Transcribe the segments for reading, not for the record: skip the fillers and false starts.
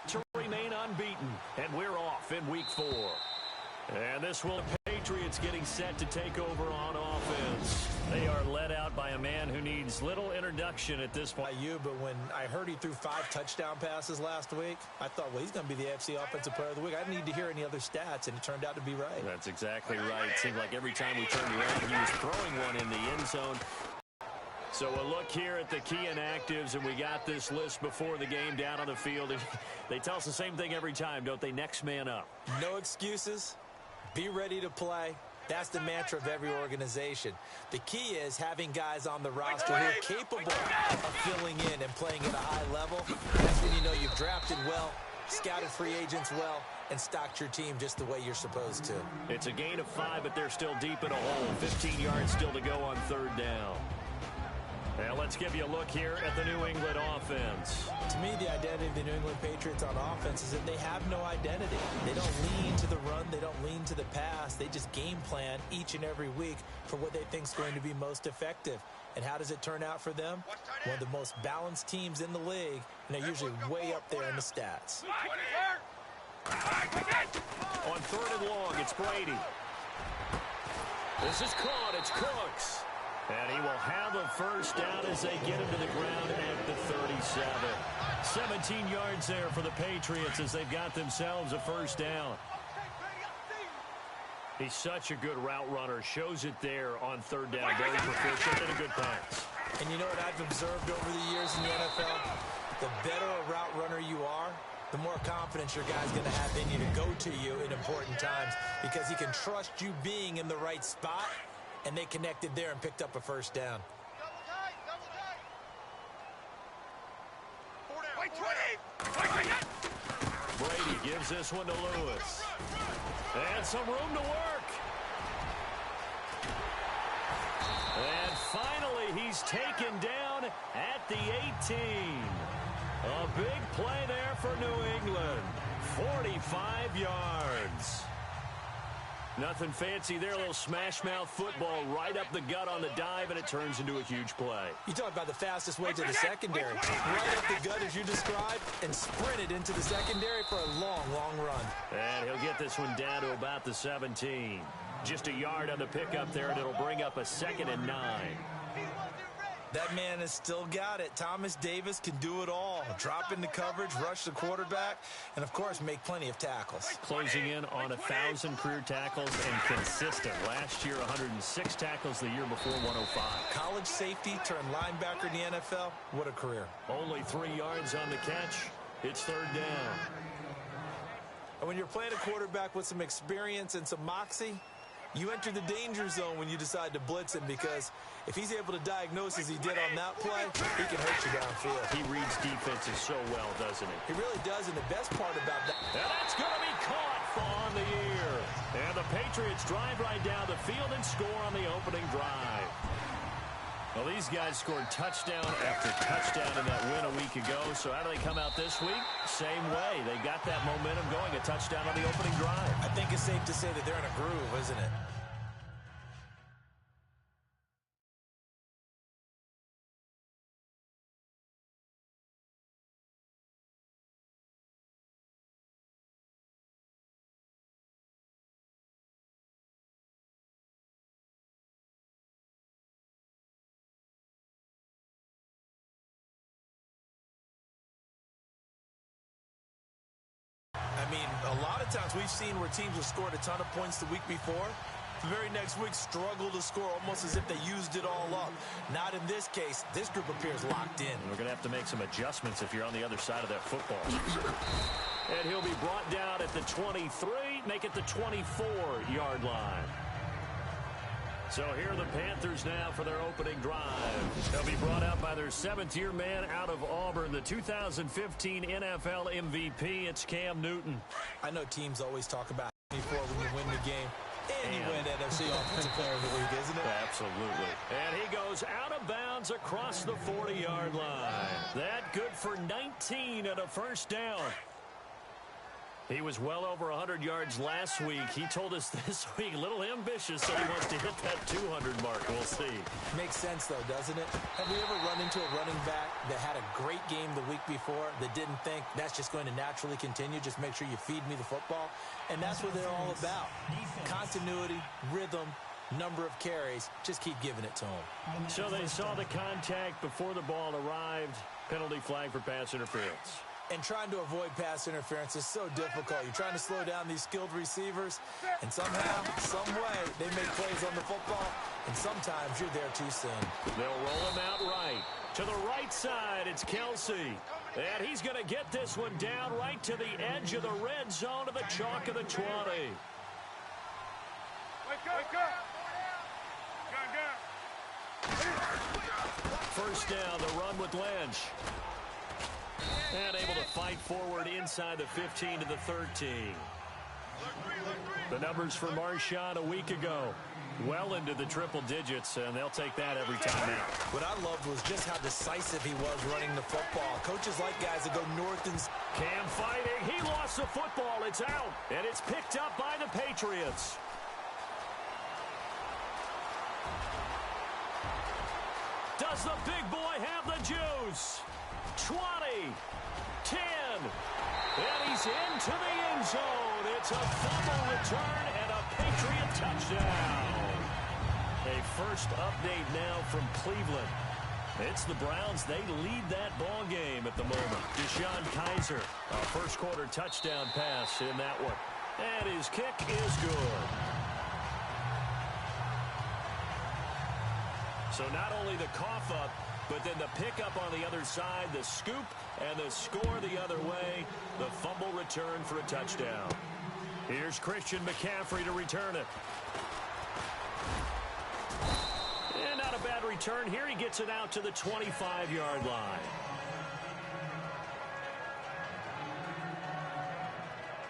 to remain unbeaten, and we're off in Week 4. And this will the Patriots getting set to take over on offense. They are led out by a man who needs little introduction at this point. But when I heard he threw 5 touchdown passes last week, I thought, well, he's going to be the AFC Offensive Player of the Week. I didn't need to hear any other stats, and it turned out to be right. That's exactly right. It seemed like every time we turned around, he was throwing one in the end zone. So a look here at the key inactives, and we got this list before the game down on the field. They tell us the same thing every time, don't they? Next man up. No excuses. Be ready to play. That's the mantra of every organization. The key is having guys on the roster who are capable of filling in and playing at a high level. That's when you know you've drafted well, scouted free agents well, and stocked your team just the way you're supposed to. It's a gain of 5, but they're still deep in a hole. 15 yards still to go on 3rd down. Now let's give you a look here at the New England offense. To me, the identity of the New England Patriots on offense is that they have no identity. They don't lean to the run. They don't lean to the pass. They just game plan each and every week for what they think is going to be most effective. And how does it turn out for them? One of the most balanced teams in the league, and they're usually way up there in the stats. On 3rd and long, it's Brady. This is caught. It's Cooks. And he will have a first down as they get him to the ground at the 37. 17 yards there for the Patriots as they've got themselves a first down. He's such a good route runner. Shows it there on 3rd down. Very proficient and a good pass. And you know what I've observed over the years in the NFL? The better a route runner you are, the more confidence your guy's going to have in you to go to you in important times because he can trust you being in the right spot. And they connected there and picked up a first down. Brady gives this one to Lewis. And some room to work. And finally, he's taken down at the 18. A big play there for New England. 45 yards. Nothing fancy there, a little smash-mouth football right up the gut on the dive, and it turns into a huge play. You talk about the fastest way to the secondary. Right up the gut, as you described, and sprinted into the secondary for a long, long run. And he'll get this one down to about the 17. Just a yard on the pickup there, and it'll bring up a 2nd and 9. That man has still got it. Thomas Davis can do it all. Drop into coverage, rush the quarterback, and, of course, make plenty of tackles. Closing in on 1,000 career tackles and consistent. Last year, 106 tackles. The year before, 105. College safety turned linebacker in the NFL. What a career. Only 3 yards on the catch. It's 3rd down. And when you're playing a quarterback with some experience and some moxie, you enter the danger zone when you decide to blitz him because if he's able to diagnose as he did on that play, he can hurt you downfield. He reads defenses so well, doesn't he? He really does, and the best part about that... And that's going to be caught on the ear. And the Patriots drive right down the field and score on the opening drive. Well, these guys scored touchdown after touchdown in that win a week ago. So how do they come out this week? Same way. They got that momentum going, a touchdown on the opening drive. I think it's safe to say that they're in a groove, isn't it? I mean, a lot of times we've seen where teams have scored a ton of points the week before. The very next week struggle to score almost as if they used it all up. Not in this case. This group appears locked in. We're going to have to make some adjustments if you're on the other side of that football. And he'll be brought down at the 23, make it the 24-yard line. So here are the Panthers now for their opening drive. They'll be brought out by their 7th-year man out of Auburn, the 2015 NFL MVP. It's Cam Newton. I know teams always talk about 24 when you win the game. And you win NFC Offensive Player of the Week, isn't it? Absolutely. And he goes out of bounds across the 40-yard line. That good for 19 and a first down. He was well over 100 yards last week. He told us this week, a little ambitious, so he wants to hit that 200 mark. We'll see. Makes sense, though, doesn't it? Have we ever run into a running back that had a great game the week before that didn't think that's just going to naturally continue? Just make sure you feed me the football. And that's what they're all about. Continuity, rhythm, number of carries. Just keep giving it to them. So they saw the contact before the ball arrived. Penalty flag for pass interference. And trying to avoid pass interference is so difficult. You're trying to slow down these skilled receivers, and somehow, some way, they make plays on the football, and sometimes you're there too soon. They'll roll him out right. To the right side, it's Kelsey. And he's going to get this one down right to the edge of the red zone of the chalk of the 20. First down, the run with Lynch. And able to fight forward inside the 15 to the 13. The numbers for Marshawn a week ago. Well into the triple digits, and they'll take that every time out. What I loved was just how decisive he was running the football. Coaches like guys that go north and... Cam fighting. He lost the football. It's out, and it's picked up by the Patriots. Does the big boy have the juice? 20, 10, and he's into the end zone. It's a fumble return and a Patriot touchdown. A first update now from Cleveland. It's the Browns. They lead that ball game at the moment. Deshaun Kaiser, a first quarter touchdown pass in that one. And his kick is good. So not only the cough up, but then the pickup on the other side, the scoop, and the score the other way. The fumble return for a touchdown. Here's Christian McCaffrey to return it. And not a bad return here. He gets it out to the 25-yard line.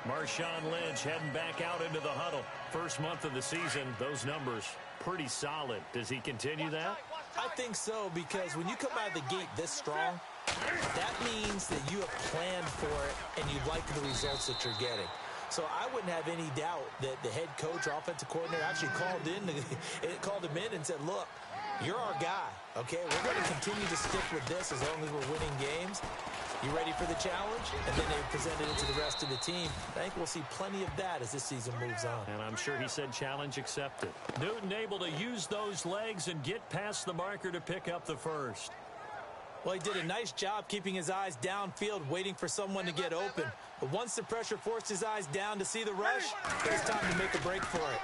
Marshawn Lynch heading back out into the huddle. First month of the season, those numbers pretty solid. Does he continue that? I think so, because when you come out of the gate this strong, that means that you have planned for it and you like the results that you're getting. So I wouldn't have any doubt that the head coach or offensive coordinator actually called him in and said, look, you're our guy, okay? We're going to continue to stick with this as long as we're winning games. You ready for the challenge? And then they presented it to the rest of the team. I think we'll see plenty of that as this season moves on. And I'm sure he said challenge accepted. Newton able to use those legs and get past the marker to pick up the first. Well, he did a nice job keeping his eyes downfield, waiting for someone to get open. But once the pressure forced his eyes down to see the rush, it was time to make a break for it.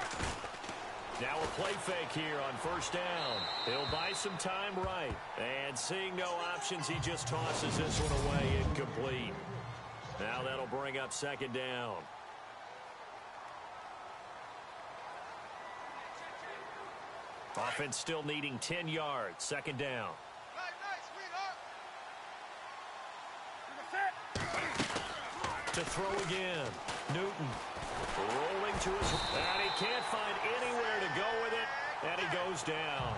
Now a play fake here on first down. He'll buy some time right. And seeing no options, he just tosses this one away incomplete. Now that'll bring up second down. Offense still needing 10 yards. Second down. To throw again. Newton rolling to his... And he can't find anywhere to go with it. And he goes down.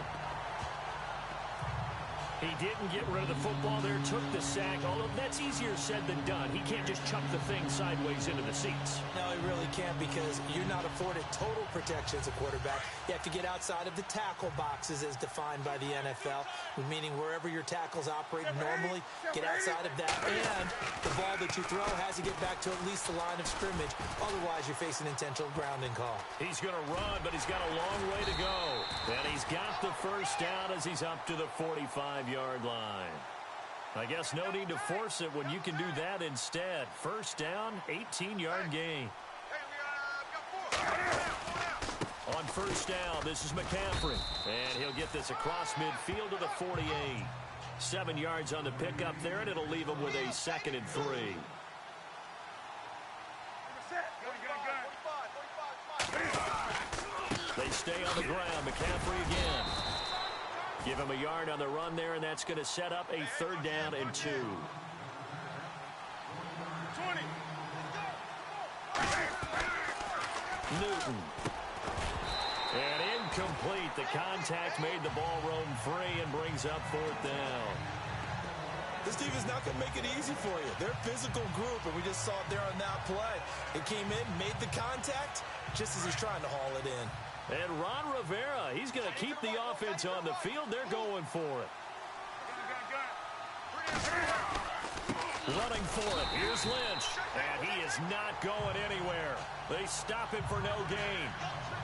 He didn't get rid of the football there, took the sack, although that's easier said than done. He can't just chuck the thing sideways into the seats. No, he really can't, because you're not afforded total protection as a quarterback. You have to get outside of the tackle boxes as defined by the NFL, meaning wherever your tackles operate normally, get outside of that. And the ball that you throw has to get back to at least the line of scrimmage. Otherwise, you're facing intentional grounding call. He's going to run, but he's got a long way to go. And he's got the first down as he's up to the 45-yard line. I guess no need to force it when you can do that instead. First down, 18-yard gain. On first down, this is McCaffrey. And he'll get this across midfield to the 48. 7 yards on the pickup there, and it'll leave him with a 2nd and 3. They stay on the ground. McCaffrey again. Give him a yard on the run there, and that's going to set up a 3rd down and 2. Newton. And incomplete. The contact made the ball roam free and brings up 4th down. This team is not going to make it easy for you. They're a physical group, and we just saw it there on that play. It came in, made the contact, just as he's trying to haul it in. And Ron Rivera, he's going to keep the offense on the field. They're going for it. Running for it. Here's Lynch. And he is not going anywhere. They stop him for no gain.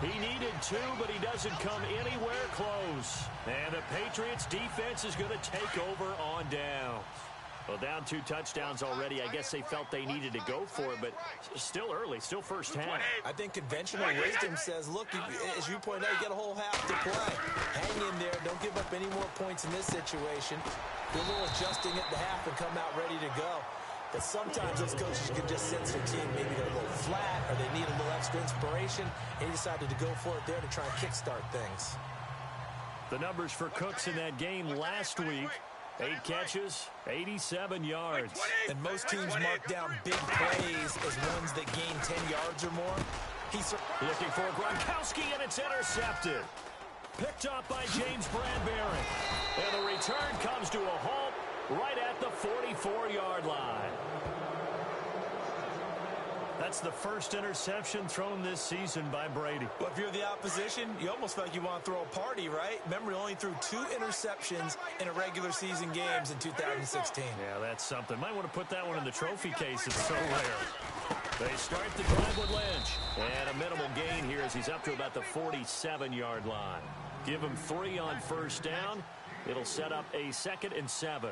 He needed 2, but he doesn't come anywhere close. And the Patriots defense is going to take over on down. Well, down 2 touchdowns already. I guess they felt they needed to go for it, but still early, still first half. I think conventional wisdom says, look, as you point out, you got a whole half to play. Hang in there. Don't give up any more points in this situation. Do a little adjusting at the half and come out ready to go. But sometimes those coaches can just sense their team maybe they're a little flat or they need a little extra inspiration, and he decided to go for it there to try and kickstart things. The numbers for Cooks in that game last week: 8 catches, 87 yards. And most teams mark down big plays as ones that gain 10 yards or more. He's looking for Gronkowski, and it's intercepted. Picked up by James Bradbury. And the return comes to a halt right at the 44-yard line. That's the first interception thrown this season by Brady. Well, if you're the opposition, you almost feel like you want to throw a party, right? Remember, he only threw 2 interceptions in a regular season games in 2016. Yeah, that's something. Might want to put that one in the trophy case. It's so rare. They start the drive with Lynch. And a minimal gain here as he's up to about the 47-yard line. Give him 3 on first down. It'll set up a 2nd and 7.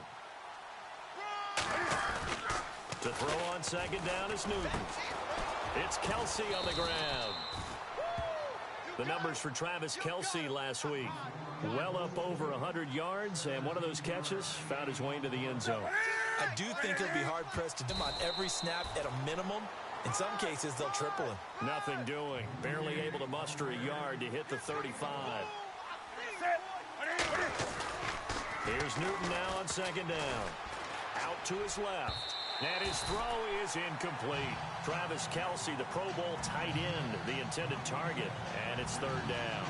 To throw on second down is Newton. It's Kelsey on the ground. The numbers for Travis Kelsey last week: well up over 100 yards, and one of those catches found his way into the end zone. I do think he'll be hard-pressed to do him on every snap at a minimum. In some cases, they'll triple him. Nothing doing. Barely able to muster a yard to hit the 35. Here's Newton now on second down. Out to his left. And his throw is incomplete. Travis Kelsey, the Pro Bowl tight end, the intended target. And it's 3rd down.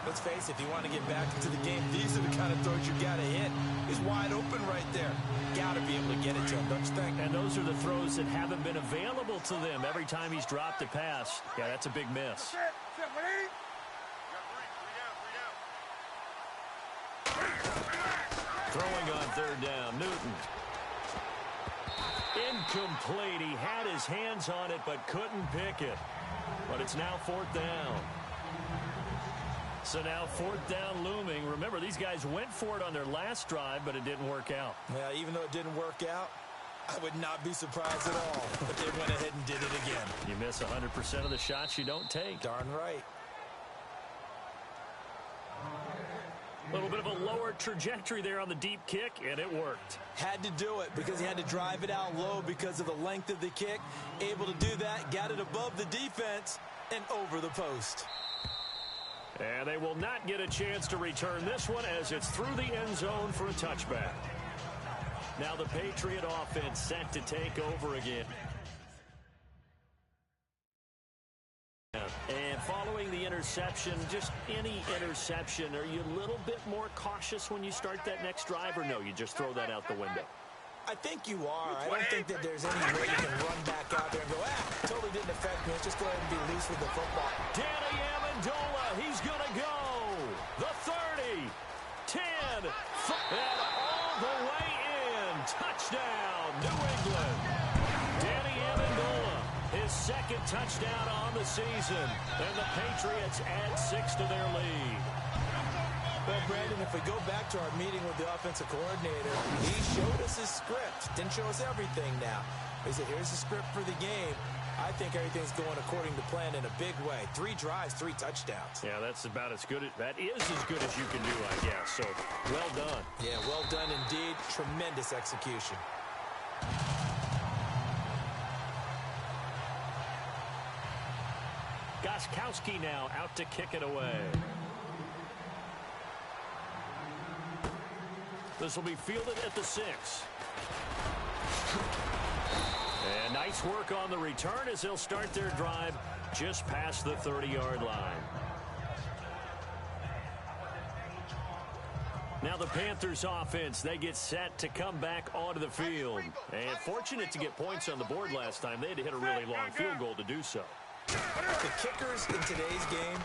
Let's face it, if you want to get back into the game, these are the kind of throws you got to hit. He's wide open right there. Got to be able to get it to him, don't you think? And those are the throws that haven't been available to them every time he's dropped a pass. Yeah, that's a big miss. Throwing on 3rd down, Newton. Incomplete. He had his hands on it but couldn't pick it. But it's now 4th down. So now 4th down looming. Remember, these guys went for it on their last drive, but it didn't work out. Yeah, even though it didn't work out, I would not be surprised at all. But they went ahead and did it again. You miss 100% of the shots you don't take. Darn right. A little bit of a lower trajectory there on the deep kick, and it worked. Had to do it because he had to drive it out low because of the length of the kick. Able to do that, got it above the defense and over the post. And they will not get a chance to return this one as it's through the end zone for a touchback. Now the Patriot offense set to take over again. And following the interception, just any interception, are you a little bit more cautious when you start that next drive, or no, you just throw that out the window? I think you are. I don't think that there's any way you can run back out there and go, totally didn't affect me. Let's just go ahead and be loose with the football. Danny Amendola, he's going to go. The 30, 10, and all the way in. Touchdown, New England. Danny Amendola, his 2nd touchdown on the season. And the Patriots add 6 to their lead. Well, Brandon, if we go back to our meeting with the offensive coordinator, he showed us his script. Didn't show us everything now. He said, here's the script for the game. I think everything's going according to plan in a big way. 3 drives, 3 touchdowns. Yeah, that's about as good. That is as good as you can do, I guess. So, well done. Yeah, well done indeed. Tremendous execution. Gronkowski now out to kick it away. This will be fielded at the 6. And nice work on the return as they'll start their drive just past the 30-yard line. Now the Panthers offense, they get set to come back onto the field. And fortunate to get points on the board last time. They had to hit a really long field goal to do so. The kickers in today's game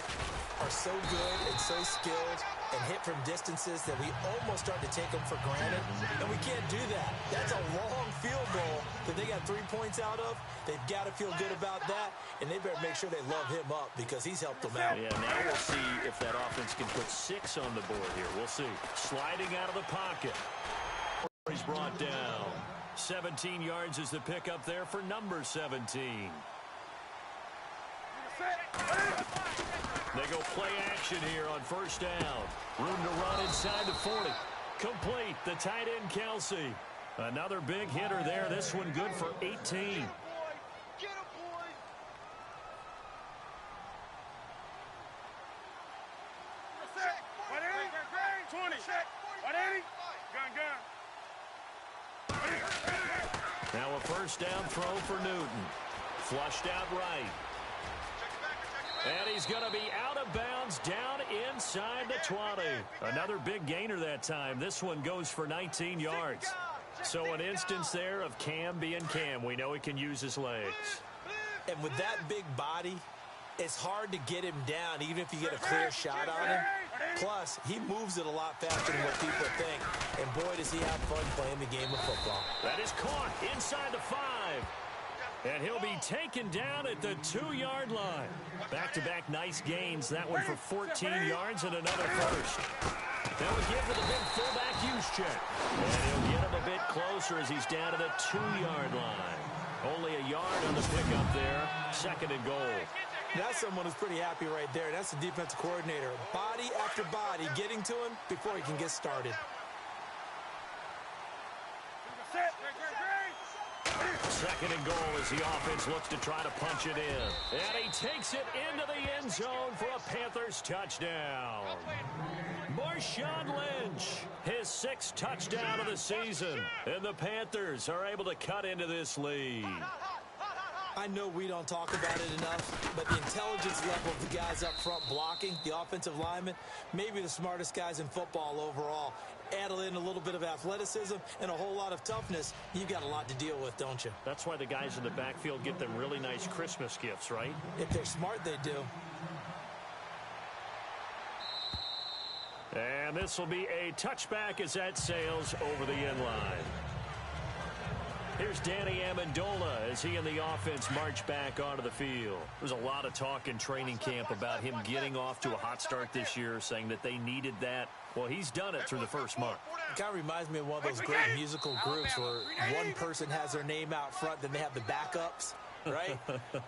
are so good and so skilled and hit from distances that we almost start to take them for granted, and we can't do that. That's a long field goal that they got 3 points out of. They've got to feel good about that, and they better make sure they love him up because he's helped them out. Yeah, now we'll see if that offense can put 6 on the board here. We'll see. Sliding out of the pocket. He's brought down. 17 yards is the pickup there for number 17. They go play action here on first down. Room to run inside the 40. Complete. The tight end, Kelsey. Another big hitter there. This one good for 18. Now a first down throw for Newton. Flushed out right. And he's going to be out of bounds down inside the 20. Another big gainer that time. This one goes for 19 yards. So an instance there of Cam being Cam. We know he can use his legs. And with that big body, it's hard to get him down even if you get a clear shot on him. Plus, he moves it a lot faster than what people think. And boy, does he have fun playing the game of football. That is caught inside the 5. And he'll be taken down at the 2-yard line. Back-to-back nice gains. That one for 14 yards and another first. Now we give with a big fullback use check. And he'll get him a bit closer as he's down to the 2-yard line. Only a yard on the pickup there. 2nd and goal. That's someone who's pretty happy right there. That's the defensive coordinator. Body after body getting to him before he can get started. 2nd and goal as the offense looks to try to punch it in. And he takes it into the end zone for a Panthers touchdown. Marshawn Lynch, his 6th touchdown of the season. And the Panthers are able to cut into this lead. I know we don't talk about it enough, but the intelligence level of the guys up front blocking, the offensive linemen, maybe the smartest guys in football overall. Add in a little bit of athleticism and a whole lot of toughness, you've got a lot to deal with, don't you? That's why the guys in the backfield get them really nice Christmas gifts, right? If they're smart, they do. And this will be a touchback as that sails over the end line. Here's Danny Amendola as he and the offense march back onto the field. There's a lot of talk in training camp about him getting off to a hot start this year, saying that they needed that. Well, he's done it through the first month. It kind of reminds me of one of those great musical groups where one person has their name out front, then they have the backups, right?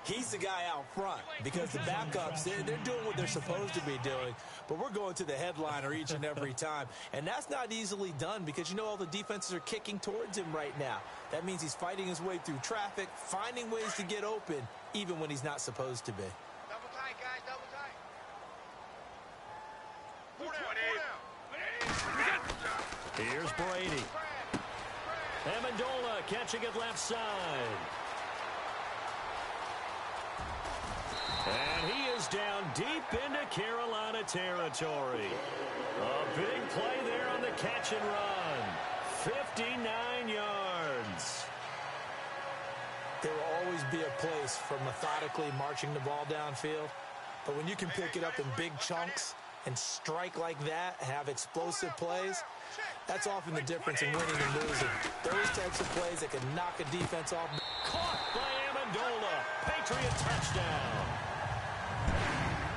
He's the guy out front because the backups, they're doing what they're supposed to be doing, but we're going to the headliner each and every time. And that's not easily done because, you know, all the defenses are kicking towards him right now. That means he's fighting his way through traffic, finding ways to get open, even when he's not supposed to be. Double tight, guys, double tight. Here's Brady. Amendola catching it left side. And he is down deep into Carolina territory. A big play there on the catch and run. 59 yards. There will always be a place for methodically marching the ball downfield. But when you can pick it up in big chunks and strike like that, have explosive plays, that's often the difference in winning and losing. Those types of plays that can knock a defense off. Caught by Amendola. Patriot touchdown.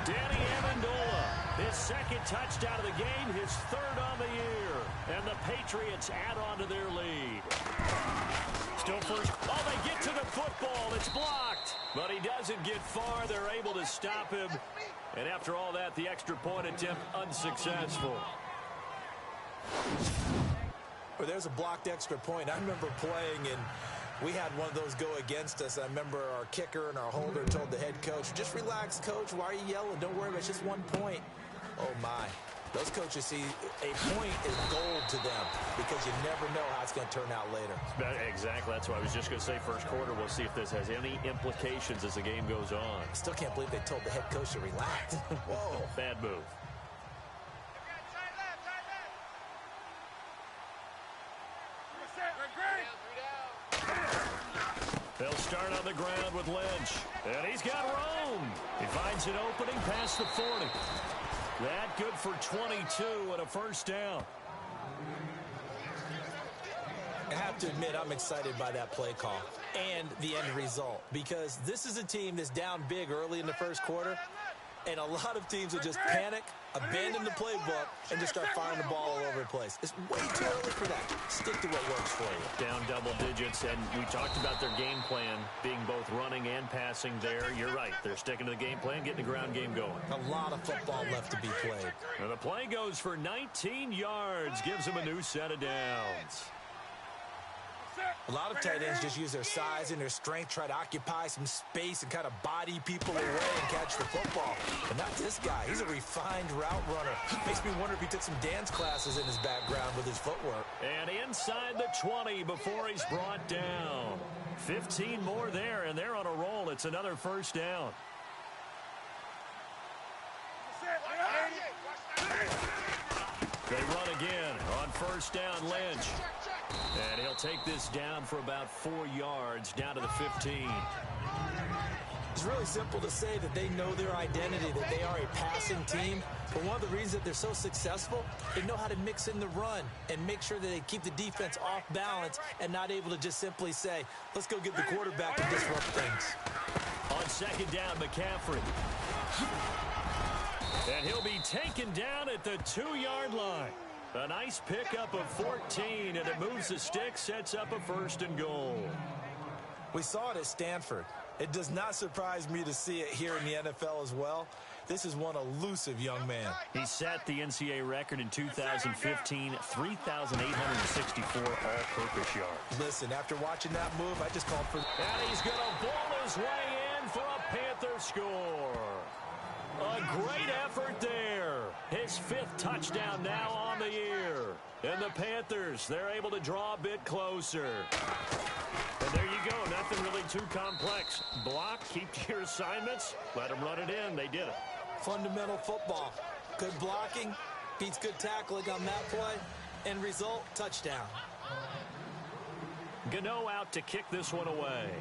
Danny Amendola, his 2nd touchdown of the game, his 3rd on the year. And the Patriots add on to their lead. Still first. Oh, they get to the football. It's blocked. But he doesn't get far. They're able to stop him. And after all that, the extra point attempt unsuccessful. Well, there's a blocked extra point. I remember playing, and we had one of those go against us. I remember our kicker and our holder told the head coach, just relax, coach. Why are you yelling? Don't worry, it's just 1 point. Oh, my. Those coaches see a point is gold to them because you never know how it's going to turn out later. Exactly. That's what I was just going to say. First quarter, we'll see if this has any implications as the game goes on. I still can't believe they told the head coach to relax. Whoa. Bad move. Lynch. And he's got room. He finds an opening past the 40. That good for 22 and a first down. I have to admit, I'm excited by that play call and the end result, because this is a team that's down big early in the first quarter, and a lot of teams will just panic, abandon the playbook, and just start firing the ball all over the place. It's way too early for that. Stick to what works for you. Down double digits, and we talked about their game plan being both running and passing there. You're right. They're sticking to the game plan, getting the ground game going. A lot of football left to be played. And the play goes for 19 yards, gives them a new set of downs. A lot of tight ends just use their size and their strength, try to occupy some space and kind of body people away and catch the football. But not this guy. He's a refined route runner. Makes me wonder if he took some dance classes in his background with his footwork. And inside the 20 before he's brought down. 15 more there, and they're on a roll. It's another first down. They run again on first down, Lynch. And he'll take this down for about 4 yards, down to the 15. It's really simple to say that they know their identity, that they are a passing team. But one of the reasons that they're so successful, they know how to mix in the run and make sure that they keep the defense off balance and not able to just simply say, let's go get the quarterback and disrupt things. On second down, McCaffrey. And he'll be taken down at the 2-yard line. A nice pickup of 14, and it moves the stick, sets up a first and goal. We saw it at Stanford. It does not surprise me to see it here in the NFL as well. This is one elusive young man. He set the NCAA record in 2015, 3,864 all-purpose yards. Listen, after watching that move, I just called for... And he's going to bowl his way in for a Panther score. A great effort there. His 5th touchdown now on the year. And the Panthers, they're able to draw a bit closer. And there you go. Nothing really too complex. Block, keep to your assignments, let them run it in. They did it. Fundamental football. Good blocking, beats good tackling on that play. End result, touchdown. Gano out to kick this one away.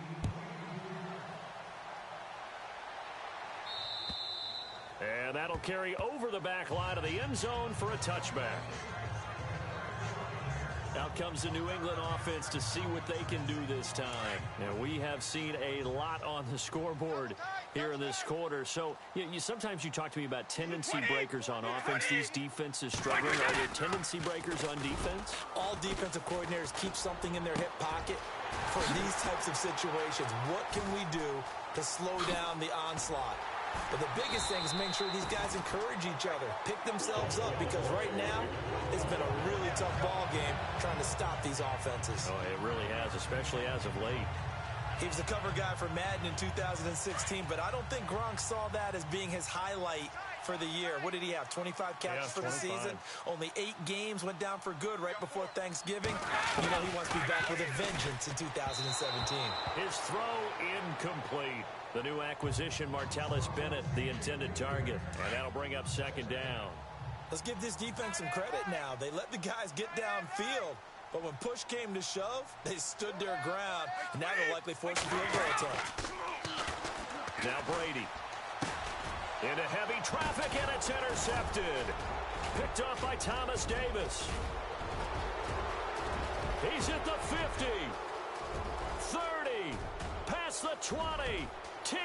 And that'll carry over the back line of the end zone for a touchback. Out comes the New England offense to see what they can do this time. And we have seen a lot on the scoreboard here in this quarter. So sometimes you talk to me about tendency breakers on offense. These defenses struggling. Are there tendency breakers on defense? All defensive coordinators keep something in their hip pocket for these types of situations. What can we do to slow down the onslaught? But the biggest thing is make sure these guys encourage each other, pick themselves up, because right now it's been a really tough ball game trying to stop these offenses. Oh, it really has, especially as of late. He was the cover guy for Madden in 2016, but I don't think Gronk saw that as being his highlight for the year. What did he have, 25 catches for the season? Only 8 games, went down for good right before Thanksgiving. You know he wants to be back with a vengeance in 2017. His throw incomplete. The new acquisition, Martellus Bennett, the intended target. And that'll bring up second down. Let's give this defense some credit now. They let the guys get downfield. But when push came to shove, they stood their ground. And now they're likely forced to do a goal attempt. Now Brady. Into heavy traffic, and it's intercepted. Picked off by Thomas Davis. He's at the 50. 30. Past the 20. 10.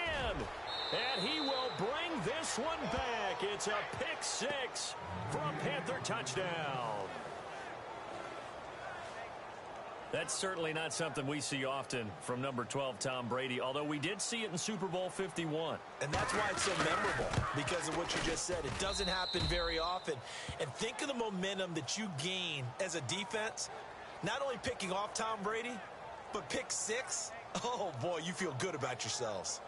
And he will bring this one back. It's a pick 6 for a Panther touchdown. That's certainly not something we see often from number 12, Tom Brady, although we did see it in Super Bowl 51. And that's why it's so memorable, because of what you just said. It doesn't happen very often. And think of the momentum that you gain as a defense, not only picking off Tom Brady, but pick 6. Oh, boy, you feel good about yourselves.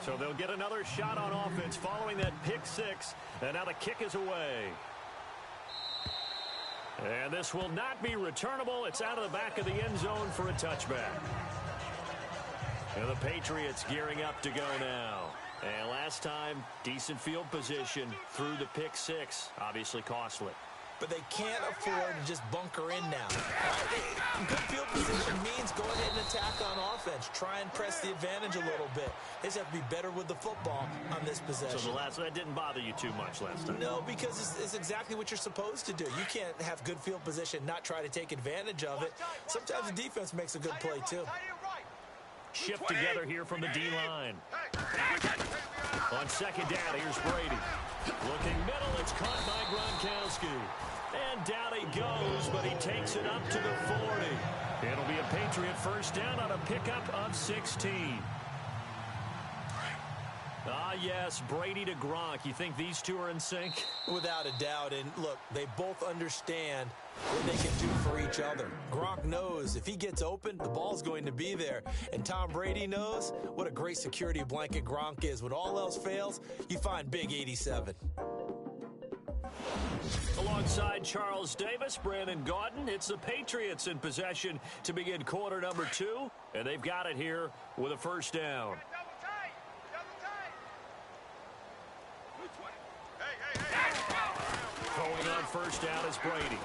So they'll get another shot on offense following that pick 6, and now the kick is away. And this will not be returnable. It's out of the back of the end zone for a touchback. And the Patriots gearing up to go now. And last time, decent field position through the pick 6. Obviously costly. But they can't afford to just bunker in now. Good field attack on offense. Try and press the advantage a little bit. They just have to be better with the football on this possession. So that didn't bother you too much last time? No, because it's exactly what you're supposed to do. You can't have good field position, not try to take advantage of it. Sometimes the defense makes a good play, too. Shift together here from the D-line. On second down, here's Brady. Looking middle, it's caught by Gronkowski. And down he goes, but he takes it up to the 40. It'll be a Patriot first down on a pickup of 16. Ah, yes, Brady to Gronk. You think these two are in sync? Without a doubt. And look, they both understand what they can do for each other. Gronk knows if he gets open, the ball's going to be there. And Tom Brady knows what a great security blanket Gronk is. When all else fails, you find Big 87. Alongside Charles Davis, Brandon Gaudin, it's the Patriots in possession to begin quarter number 2. And they've got it here with a first down. Going on first down is Brady.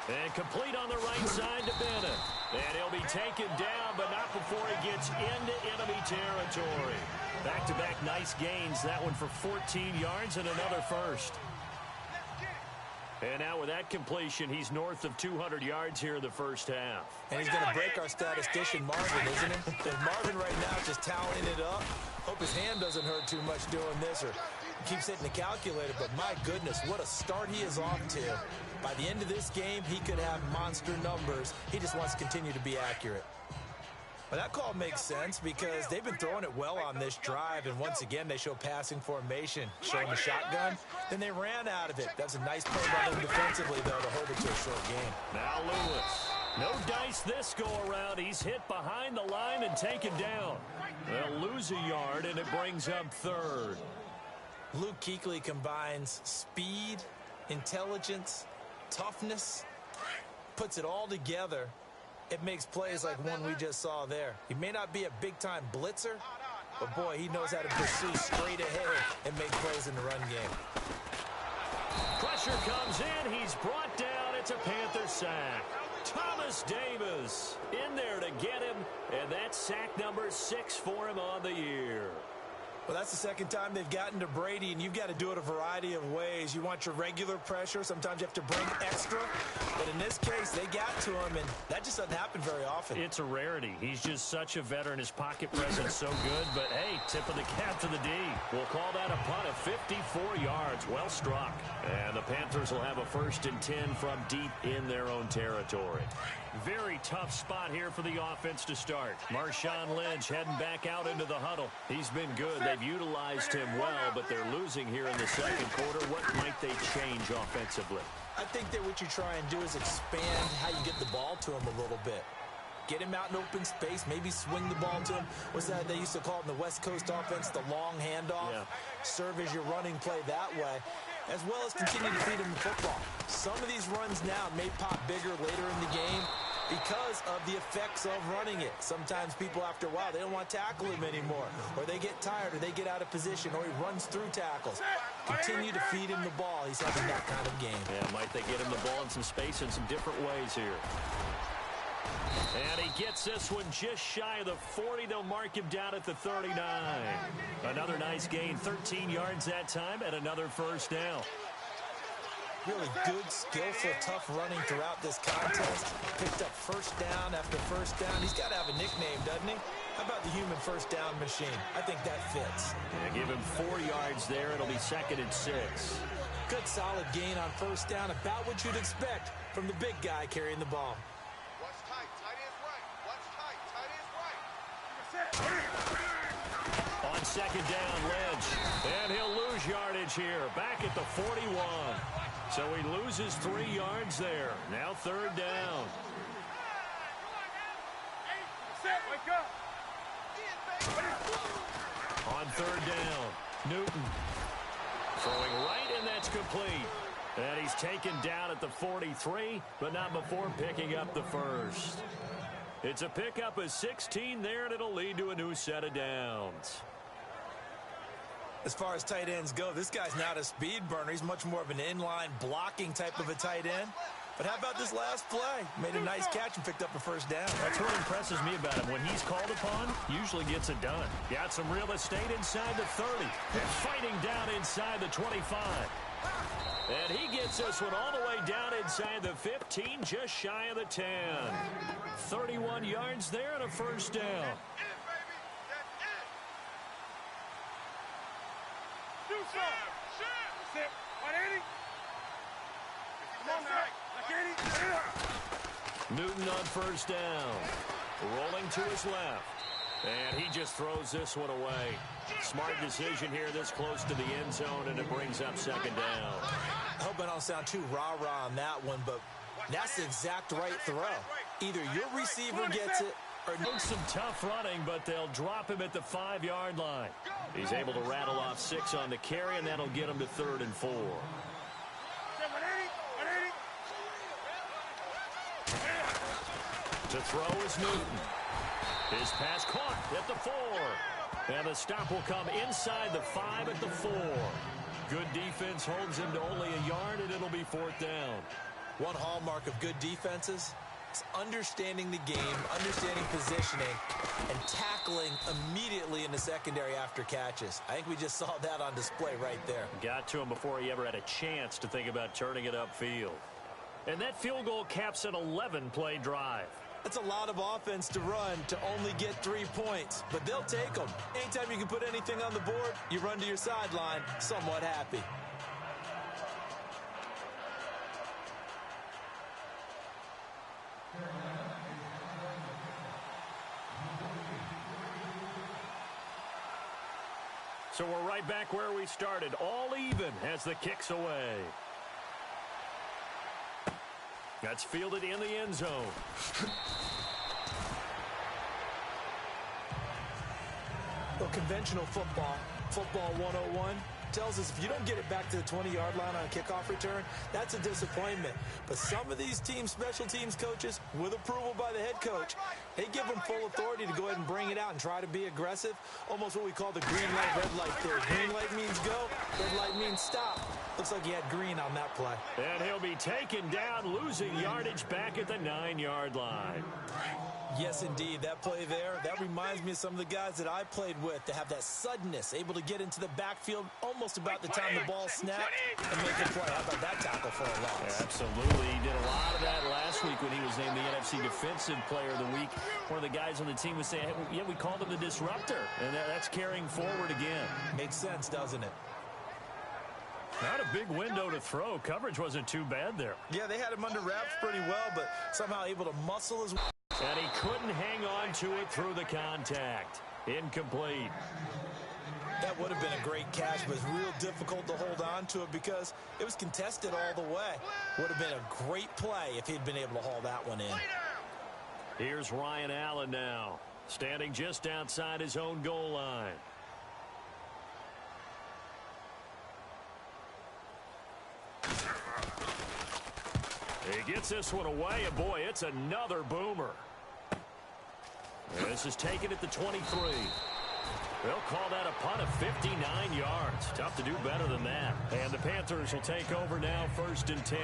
And complete on the right side to Bennett. And he'll be taken down, but not before he gets into enemy territory. Back-to-back nice gains. That one for 14 yards and another first. And now with that completion, he's north of 200 yards here in the first half. And he's going to break our statistician, Marvin, isn't he? And Marvin right now just tallying it up. Hope his hand doesn't hurt too much doing this or keeps hitting the calculator. But my goodness, what a start he is off to. By the end of this game, he could have monster numbers. He just wants to continue to be accurate. Well, that call makes sense because they've been throwing it well on this drive, and once again, they show passing formation, showing the shotgun. Then they ran out of it. That's a nice play by them defensively, though, to hold it to a short game. Now Lewis. No dice this go-around. He's hit behind the line and taken down. They'll lose a yard, and it brings up third. Luke Kuechly combines speed, intelligence, toughness, puts it all together. It makes plays like one we just saw there. He may not be a big-time blitzer, but, boy, he knows how to pursue straight ahead and make plays in the run game. Pressure comes in. He's brought down. It's a Panther sack. Thomas Davis in there to get him, and that's sack number 6 for him on the year. Well, that's the second time they've gotten to Brady, and you've got to do it a variety of ways. You want your regular pressure. Sometimes you have to bring extra. But in this case, they got to him, and that just doesn't happen very often. It's a rarity. He's just such a veteran. His pocket presence so good. But, hey, tip of the cap to the D. We'll call that a punt of 54 yards. Well struck. And the Panthers will have a 1st and 10 from deep in their own territory. Very tough spot here for the offense to start. Marshawn Lynch heading back out into the huddle. He's been good. They've utilized him well, but they're losing here in the second quarter. What might they change offensively? I think that what you try and do is expand how you get the ball to him a little bit. Get him out in open space, maybe swing the ball to him. What's that they used to call it in the West Coast offense, the long handoff? Yeah. Serve as your running play that way, as well as continue to feed him the football. Some of these runs now may pop bigger later in the game because of the effects of running it. Sometimes people, after a while, they don't want to tackle him anymore, or they get tired, or they get out of position, or he runs through tackles. Continue to feed him the ball. He's having that kind of game. Yeah, might they get him the ball in some space in some different ways here. And he gets this one just shy of the 40. They'll mark him down at the 39. Another nice gain, 13 yards that time, and another first down. Really good, skillful, tough running throughout this contest. Picked up first down after first down. He's got to have a nickname, doesn't he? How about the human first down machine? I think that fits. Yeah, give him 4 yards there. It'll be 2nd and 6. Good, solid gain on first down. About what you'd expect from the big guy carrying the ball. What's tight? Tight is right. What's tight? Tight is right. On second down, Lynch. And he'll lose yardage here. Back at the 41. So he loses 3 yards there. Now 3rd down. On 3rd down, Newton throwing right, and that's complete. And he's taken down at the 43, but not before picking up the first. It's a pickup of 16 there, and it'll lead to a new set of downs. As far as tight ends go, this guy's not a speed burner. He's much more of an inline blocking type of a tight end. But how about this last play? Made a nice catch and picked up a first down. That's what impresses me about him. When he's called upon, usually gets it done. Got some real estate inside the 30. And fighting down inside the 25. And he gets this one all the way down inside the 15, just shy of the 10. 31 yards there and a first down. That's it, baby. That's it. Do something. That's it. What, Eddie? Come on now. Newton on first down. Rolling to his left. And he just throws this one away. Smart decision here this close to the end zone, and it brings up second down. I hope I don't sound too rah-rah on that one, but that's the exact right throw. Either your receiver gets it or Needs some tough running, but they'll drop him at the 5-yard line. He's able to rattle off 6 on the carry, and that'll get him to 3rd and 4. To throw is Newton. His pass caught at the 4. And the stop will come inside the 5 at the 4. Good defense holds him to only a yard, and it'll be 4th down. One hallmark of good defenses is understanding the game, understanding positioning, and tackling immediately in the secondary after catches. I think we just saw that on display right there. Got to him before he ever had a chance to think about turning it upfield. And that field goal caps an 11-play drive. That's a lot of offense to run to only get 3 points, but they'll take them. Anytime you can put anything on the board, you run to your sideline somewhat happy. So we're right back where we started, all even as the kick's away. That's fielded in the end zone. Well, conventional football 101, tells us if you don't get it back to the 20-yard line on a kickoff return, that's a disappointment. But some of these teams, special teams coaches, with approval by the head coach, they give them full authority to go ahead and bring it out and try to be aggressive. Almost what we call the green light, red light theory. Green light means go, red light means stop. Looks like he had green on that play. And he'll be taken down, losing yardage back at the 9-yard line. Yes, indeed. That play there, that reminds me of some of the guys that I played with to have that suddenness, able to get into the backfield almost about the time the ball snapped and make a play. How about that tackle for a loss? Absolutely. He did a lot of that last week when he was named the NFC Defensive Player of the Week. One of the guys on the team was saying, hey, yeah, we called him the disruptor, and that's carrying forward again. Makes sense, doesn't it? Not a big window to throw. Coverage wasn't too bad there. Yeah, they had him under wraps pretty well, but somehow able to muscle his way. And he couldn't hang on to it through the contact. Incomplete. That would have been a great catch, but it's real difficult to hold on to it because it was contested all the way. Would have been a great play if he'd been able to haul that one in. Here's Ryan Allen now, standing just outside his own goal line. He gets this one away, and boy, it's another boomer. This is taken at the 23. They'll call that a punt of 59 yards. Tough to do better than that. And the Panthers will take over now, 1st and 10.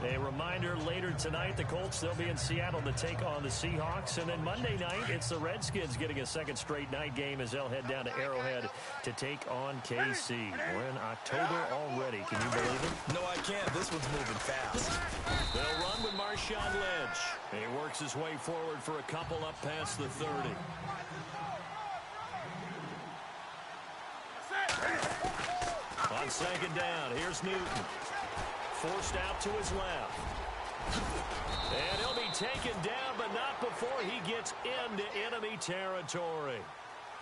A reminder, later tonight, the Colts, they'll be in Seattle to take on the Seahawks. And then Monday night, it's the Redskins getting a second straight night game as they'll head down to Arrowhead to take on KC. We're in October already. Can you believe it? No, I can't. This one's moving fast. They'll run with Marshawn Lynch. He works his way forward for a couple up past the 30. On second down, here's Newton. Forced out to his left. And he'll be taken down, but not before he gets into enemy territory.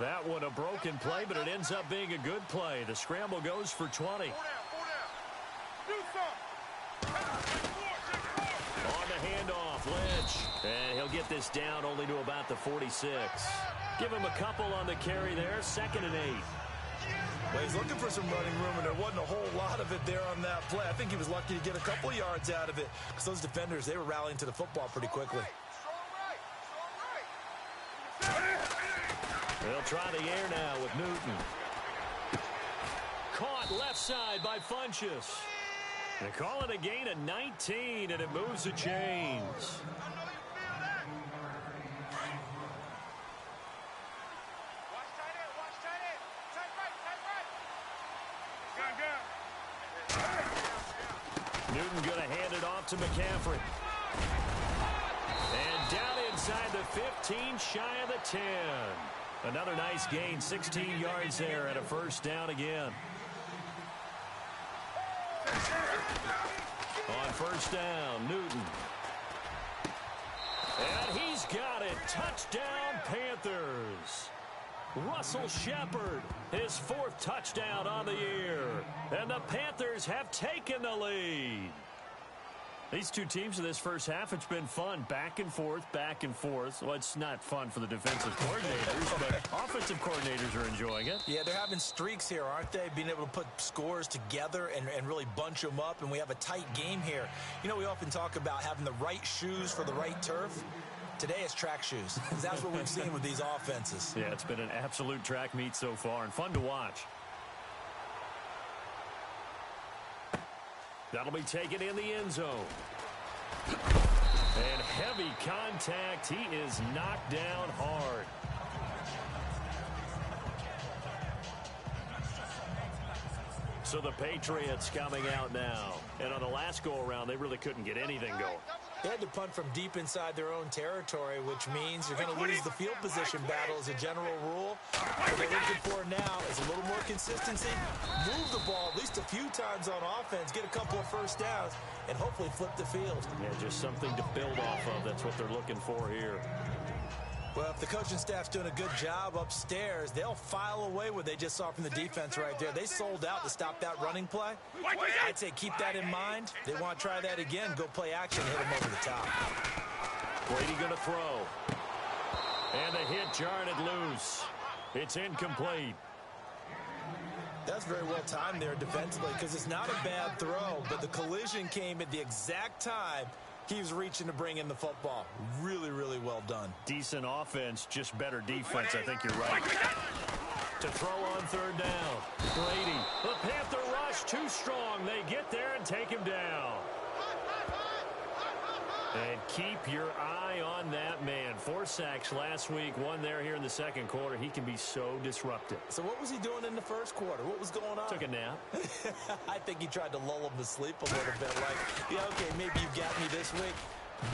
That one a broken play, but it ends up being a good play. The scramble goes for 20. On the handoff, Lynch. And he'll get this down only to about the 46. Give him a couple on the carry there, 2nd and 8. Well, he's looking for some running room, and there wasn't a whole lot of it there on that play. I think he was lucky to get a couple of yards out of it because those defenders, they were rallying to the football pretty quickly. They'll try the air now with Newton. Caught left side by Funchess. They call it a gain of 19, and it moves the chains. I know you feel that. Watch tight end. Watch tight end. Tight right. Tight right. Newton going to hand it off to McCaffrey. And down inside the 15, shy of the 10. Another nice gain, 16 yards there, and a first down again. On first down, Newton. And he's got it. Touchdown, Panthers. Russell Shepard, his 4th touchdown on the year. And the Panthers have taken the lead. These two teams in this first half, it's been fun. Back and forth, back and forth. Well, it's not fun for the defensive coordinators, but offensive coordinators are enjoying it. Yeah, they're having streaks here, aren't they? Being able to put scores together and really bunch them up, and we have a tight game here. You know, we often talk about having the right shoes for the right turf. Today it's track shoes. That's what we've seen with these offenses. Yeah, it's been an absolute track meet so far, and fun to watch. That'll be taken in the end zone. And heavy contact. He is knocked down hard. So the Patriots coming out now. And on the last go-around, they really couldn't get anything going. They had to punt from deep inside their own territory, which means you're going to lose the field position battle as a general rule. What they're looking for now is a little more consistency, move the ball at least a few times on offense, get a couple of first downs, and hopefully flip the field. Yeah, just something to build off of. That's what they're looking for here. Well, if the coaching staff's doing a good job upstairs, they'll file away what they just saw from the defense right there. They sold out to stop that running play. I'd say keep that in mind. They want to try that again. Go play action, hit them over the top. Brady going to throw. And the hit jarred it loose. It's incomplete. That's very well timed there defensively because it's not a bad throw, but the collision came at the exact time he was reaching to bring in the football. Really, really well done. Decent offense, just better defense. I think you're right. To throw on third down. Brady. The Panther rush too strong. They get there and take him down. And keep your eye on that man. 4 sacks last week, 1 there here in the second quarter. He can be so disruptive. So what was he doing in the first quarter? What was going on? Took a nap. I think he tried to lull him to sleep a little bit. Like, yeah, okay, maybe you got me this week.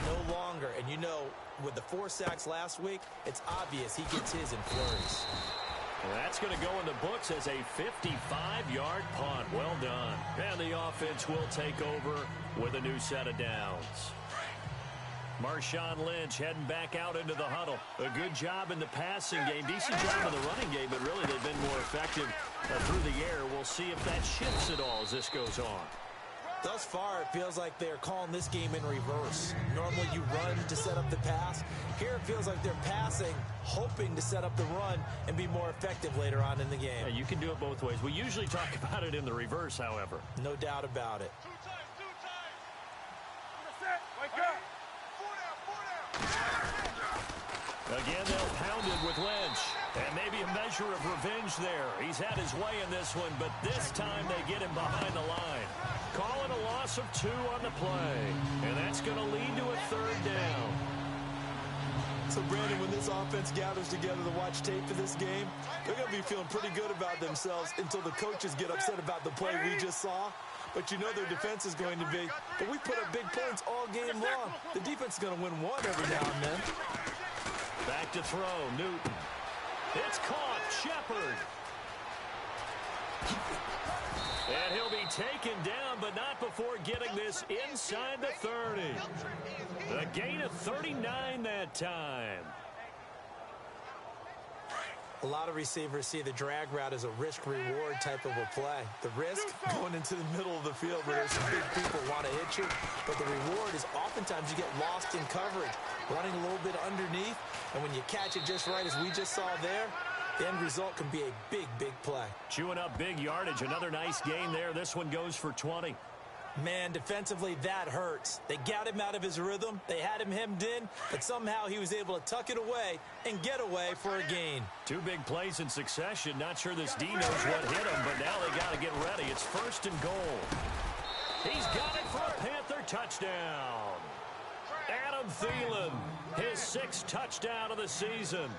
No longer. And you know, with the 4 sacks last week, it's obvious he gets his in flurries. Well, that's going to go in the books as a 55-yard punt. Well done. And the offense will take over with a new set of downs. Marshawn Lynch heading back out into the huddle. A good job in the passing game. Decent job in the running game, but really they've been more effective through the air. We'll see if that shifts at all as this goes on. Thus far, it feels like they're calling this game in reverse. Normally you run to set up the pass. Here it feels like they're passing, hoping to set up the run and be more effective later on in the game. Yeah, you can do it both ways. We usually talk about it in the reverse, however. No doubt about it. 2 times. 2 times. Wake up. 4 down. Again, they'll pound it with Lynch. And maybe a measure of revenge there. He's had his way in this one, but this time they get him behind the line. Calling a loss of 2 on the play. And that's going to lead to a third down. So, Brandon, when this offense gathers together to watch tape for this game, they're going to be feeling pretty good about themselves until the coaches get upset about the play we just saw. But you know their defense is going to be, but we put up big points all game long. The defense is going to win one every now and then. Back to throw, Newton. It's caught, Shepard. And he'll be taken down, but not before getting this inside the 30. A gain of 39 that time. A lot of receivers see the drag route as a risk-reward type of a play. The risk, going into the middle of the field where there's some big people want to hit you. But the reward is oftentimes you get lost in coverage, running a little bit underneath. And when you catch it just right, as we just saw there, the end result can be a big, big play. Chewing up big yardage. Another nice gain there. This one goes for 20. Man, defensively, that hurts. They got him out of his rhythm. They had him hemmed in, but somehow he was able to tuck it away and get away for a gain. 2 big plays in succession. Not sure this D knows what hit him, but now they got to get ready. It's 1st and goal. He's got it for a Panther touchdown. Adam Thielen, his 6th touchdown of the season.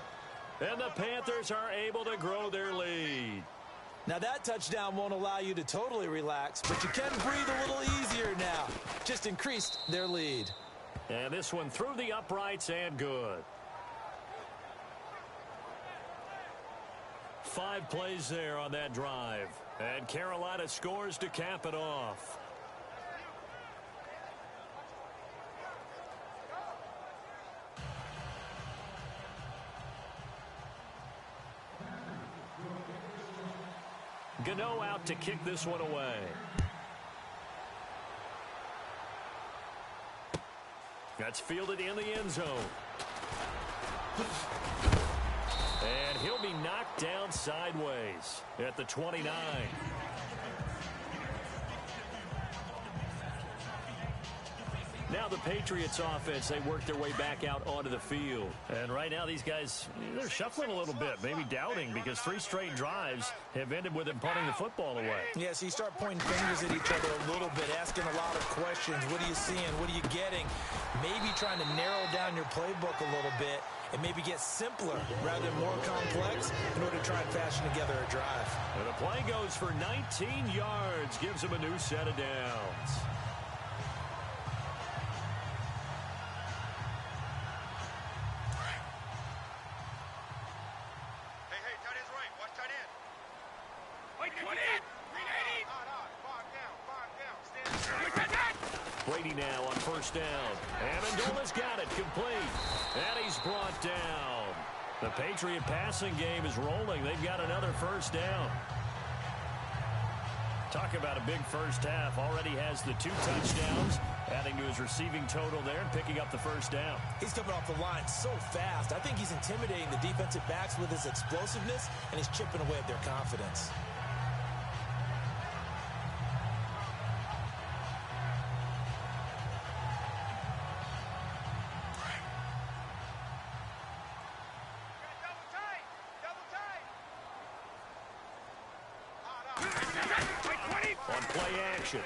And the Panthers are able to grow their lead. Now that touchdown won't allow you to totally relax, but you can breathe a little easier now. Just increased their lead. And this one through the uprights and good. 5 plays there on that drive. And Carolina scores to cap it off. Gano out to kick this one away. That's fielded in the end zone. And he'll be knocked down sideways at the 29. Now the Patriots offense, they work their way back out onto the field. And right now these guys, they're shuffling a little bit, maybe doubting, because 3 straight drives have ended with them punting the football away. Yeah, so you start pointing fingers at each other a little bit, asking a lot of questions. What are you seeing? What are you getting? Maybe trying to narrow down your playbook a little bit and maybe get simpler rather than more complex in order to try and fashion together a drive. And the play goes for 19 yards, gives him a new set of downs. Brady now on first down. Amendola's got it complete. And he's brought down. The Patriot passing game is rolling. They've got another first down. Talk about a big first half. Already has the 2 touchdowns, adding to his receiving total there and picking up the first down. He's coming off the line so fast. I think he's intimidating the defensive backs with his explosiveness, and he's chipping away at their confidence.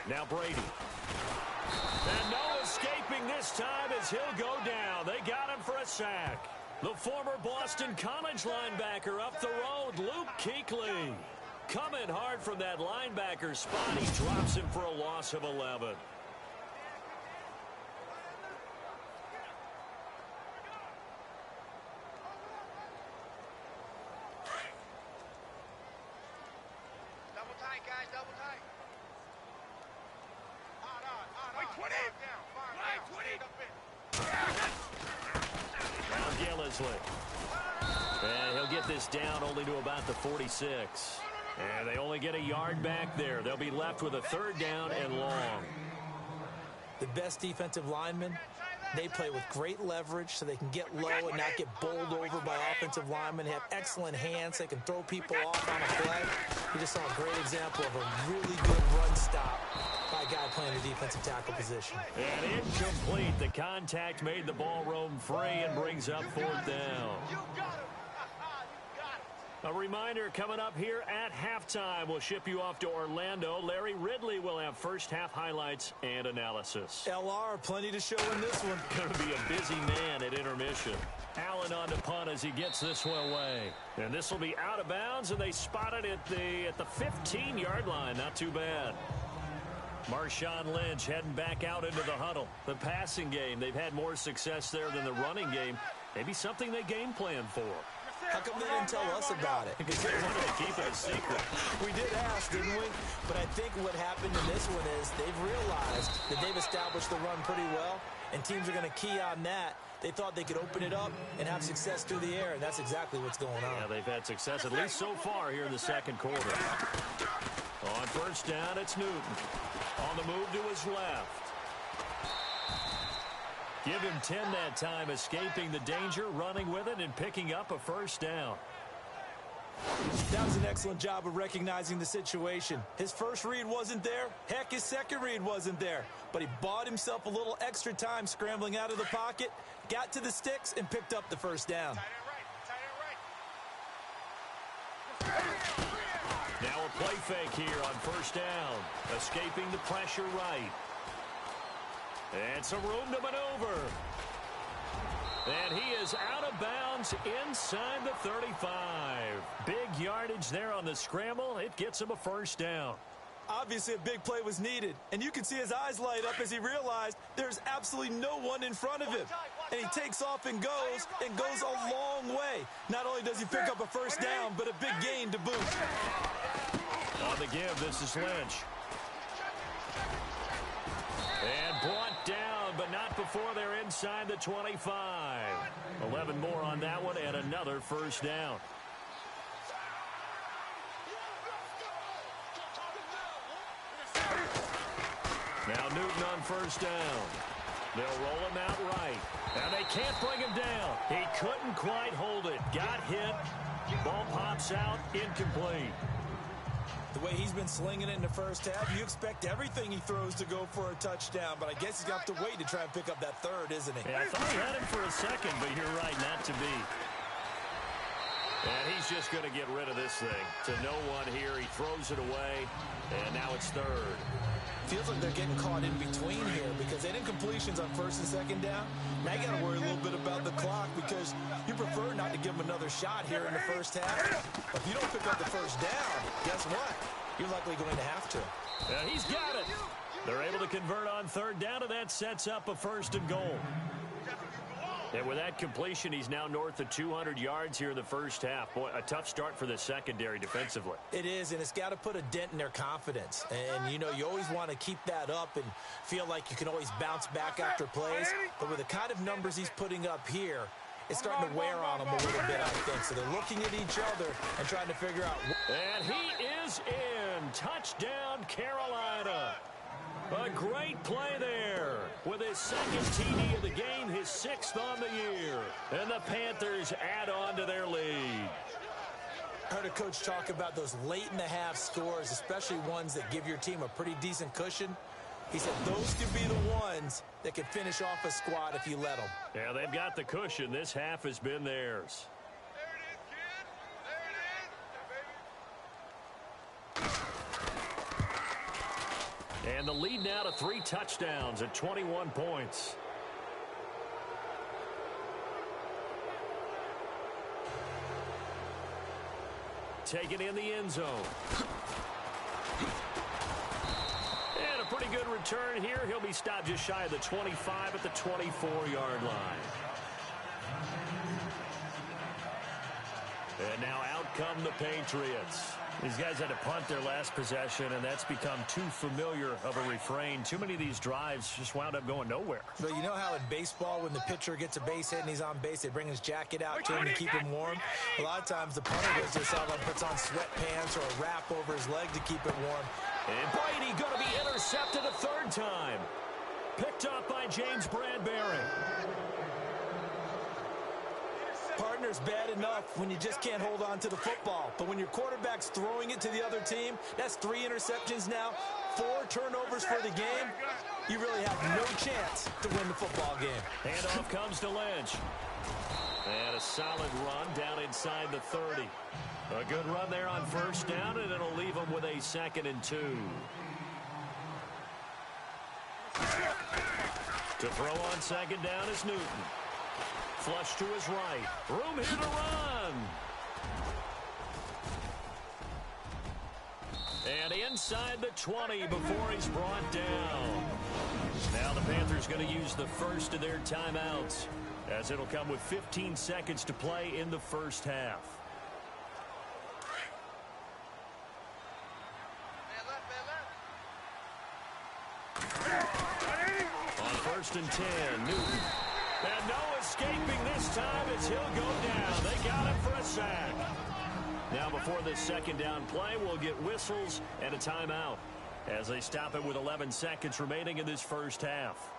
Now Brady. And no escaping this time as he'll go down. They got him for a sack. The former Boston College linebacker up the road, Luke Kuechly. Coming hard from that linebacker spot. He drops him for a loss of 11. Double tight, guys, double tight. Now Gillisley. And he'll get this down only to about the 46. And they only get a yard back there. They'll be left with a 3rd down and long. The best defensive linemen, they play with great leverage so they can get low and not get bowled over by offensive linemen. They have excellent hands. They can throw people off on a play. You just saw a great example of a really good run stop by a guy playing the defensive tackle position. And incomplete. The contact made the ball roam free and brings up 4th down. You got him. A reminder coming up here at halftime. We'll ship you off to Orlando. Larry Ridley will have first half highlights and analysis. LR, plenty to show in this one. Going to be a busy man at intermission. Allen on to punt as he gets this one away. And this will be out of bounds, and they spot it at the 15-yard line. Not too bad. Marshawn Lynch heading back out into the huddle. The passing game, they've had more success there than the running game. Maybe something they game plan for. How come they didn't tell us about it? Because they wanted to keep it a secret. We did ask, didn't we? But I think what happened in this one is they've realized that they've established the run pretty well, and teams are going to key on that. They thought they could open it up and have success through the air, and that's exactly what's going on. Yeah, they've had success at least so far here in the second quarter. On first down, it's Newton. On the move to his left. Give him 10 that time, escaping the danger, running with it, and picking up a first down. That was an excellent job of recognizing the situation. His first read wasn't there. Heck, his second read wasn't there. But he bought himself a little extra time scrambling out of the pocket, got to the sticks, and picked up the first down. Now a play fake here on first down. Escaping the pressure right. And some room to maneuver. And he is out of bounds inside the 35. Big yardage there on the scramble. It gets him a first down. Obviously, a big play was needed, and you can see his eyes light up as he realized there's absolutely no one in front of him. And he takes off and goes a long way. Not only does he pick up a first down, but a big gain to boot. On the give, this is Lynch. And brought down, but not before they're inside the 25. 11 more on that one, and another first down. Now Newton on first down. They'll roll him out right. And they can't bring him down. He couldn't quite hold it. Got hit. Ball pops out. Incomplete. The way he's been slinging it in the first half, you expect everything he throws to go for a touchdown, but I guess he's got to wait to try and pick up that third, isn't he? Yeah, I thought he had him for a second, but you're right, not to be. And he's just going to get rid of this thing. To no one here. He throws it away, and now it's third. Feels like they're getting caught in between here because they didn't completions on first and second down. Now you got to worry a little bit about the clock because you prefer not to give them another shot here in the first half. But if you don't pick up the first down, guess what? You're likely going to have to. He's got it. They're able to convert on third down, and that sets up a first and goal. And with that completion, he's now north of 200 yards here in the first half. Boy, a tough start for the secondary defensively. It is, and it's got to put a dent in their confidence. And, you know, you always want to keep that up and feel like you can always bounce back after plays. But with the kind of numbers he's putting up here, it's starting to wear on them a little bit, I think. So they're looking at each other and trying to figure out. And he is in. Touchdown, Carolina. A great play there with his second TD of the game, his sixth on the year. And the Panthers add on to their lead. I heard a coach talk about those late-in-the-half scores, especially ones that give your team a pretty decent cushion. He said those could be the ones that could finish off a squad if you let them. Yeah, they've got the cushion. This half has been theirs. And the lead now to 3 touchdowns at 21 points. Taken in the end zone. And a pretty good return here. He'll be stopped just shy of the 25 at the 24-yard line. And now out come the Patriots. These guys had to punt their last possession, and that's become too familiar of a refrain. Too many of these drives just wound up going nowhere. But you know how in baseball, when the pitcher gets a base hit and he's on base, they bring his jacket out to him to keep him warm? A lot of times the punter goes to his and puts on sweatpants or a wrap over his leg to keep it warm. And Brady going to be intercepted a third time. Picked up by James Bradbury. Partner's bad enough when you just can't hold on to the football. But when your quarterback's throwing it to the other team, that's 3 interceptions now, 4 turnovers for the game. You really have no chance to win the football game. Handoff comes to Lynch. And a solid run down inside the 30. A good run there on first down, and it'll leave him with a 2nd and 2. To throw on second down is Newton. Flush to his right. Room here to run. And inside the 20 before he's brought down. Now the Panthers going to use the first of their timeouts, as it'll come with 15 seconds to play in the first half. On 1st and 10, Newton. And no escaping this time as he'll go down. They got him for a sack. Now before this second down play, we'll get whistles and a timeout as they stop it with 11 seconds remaining in this first half.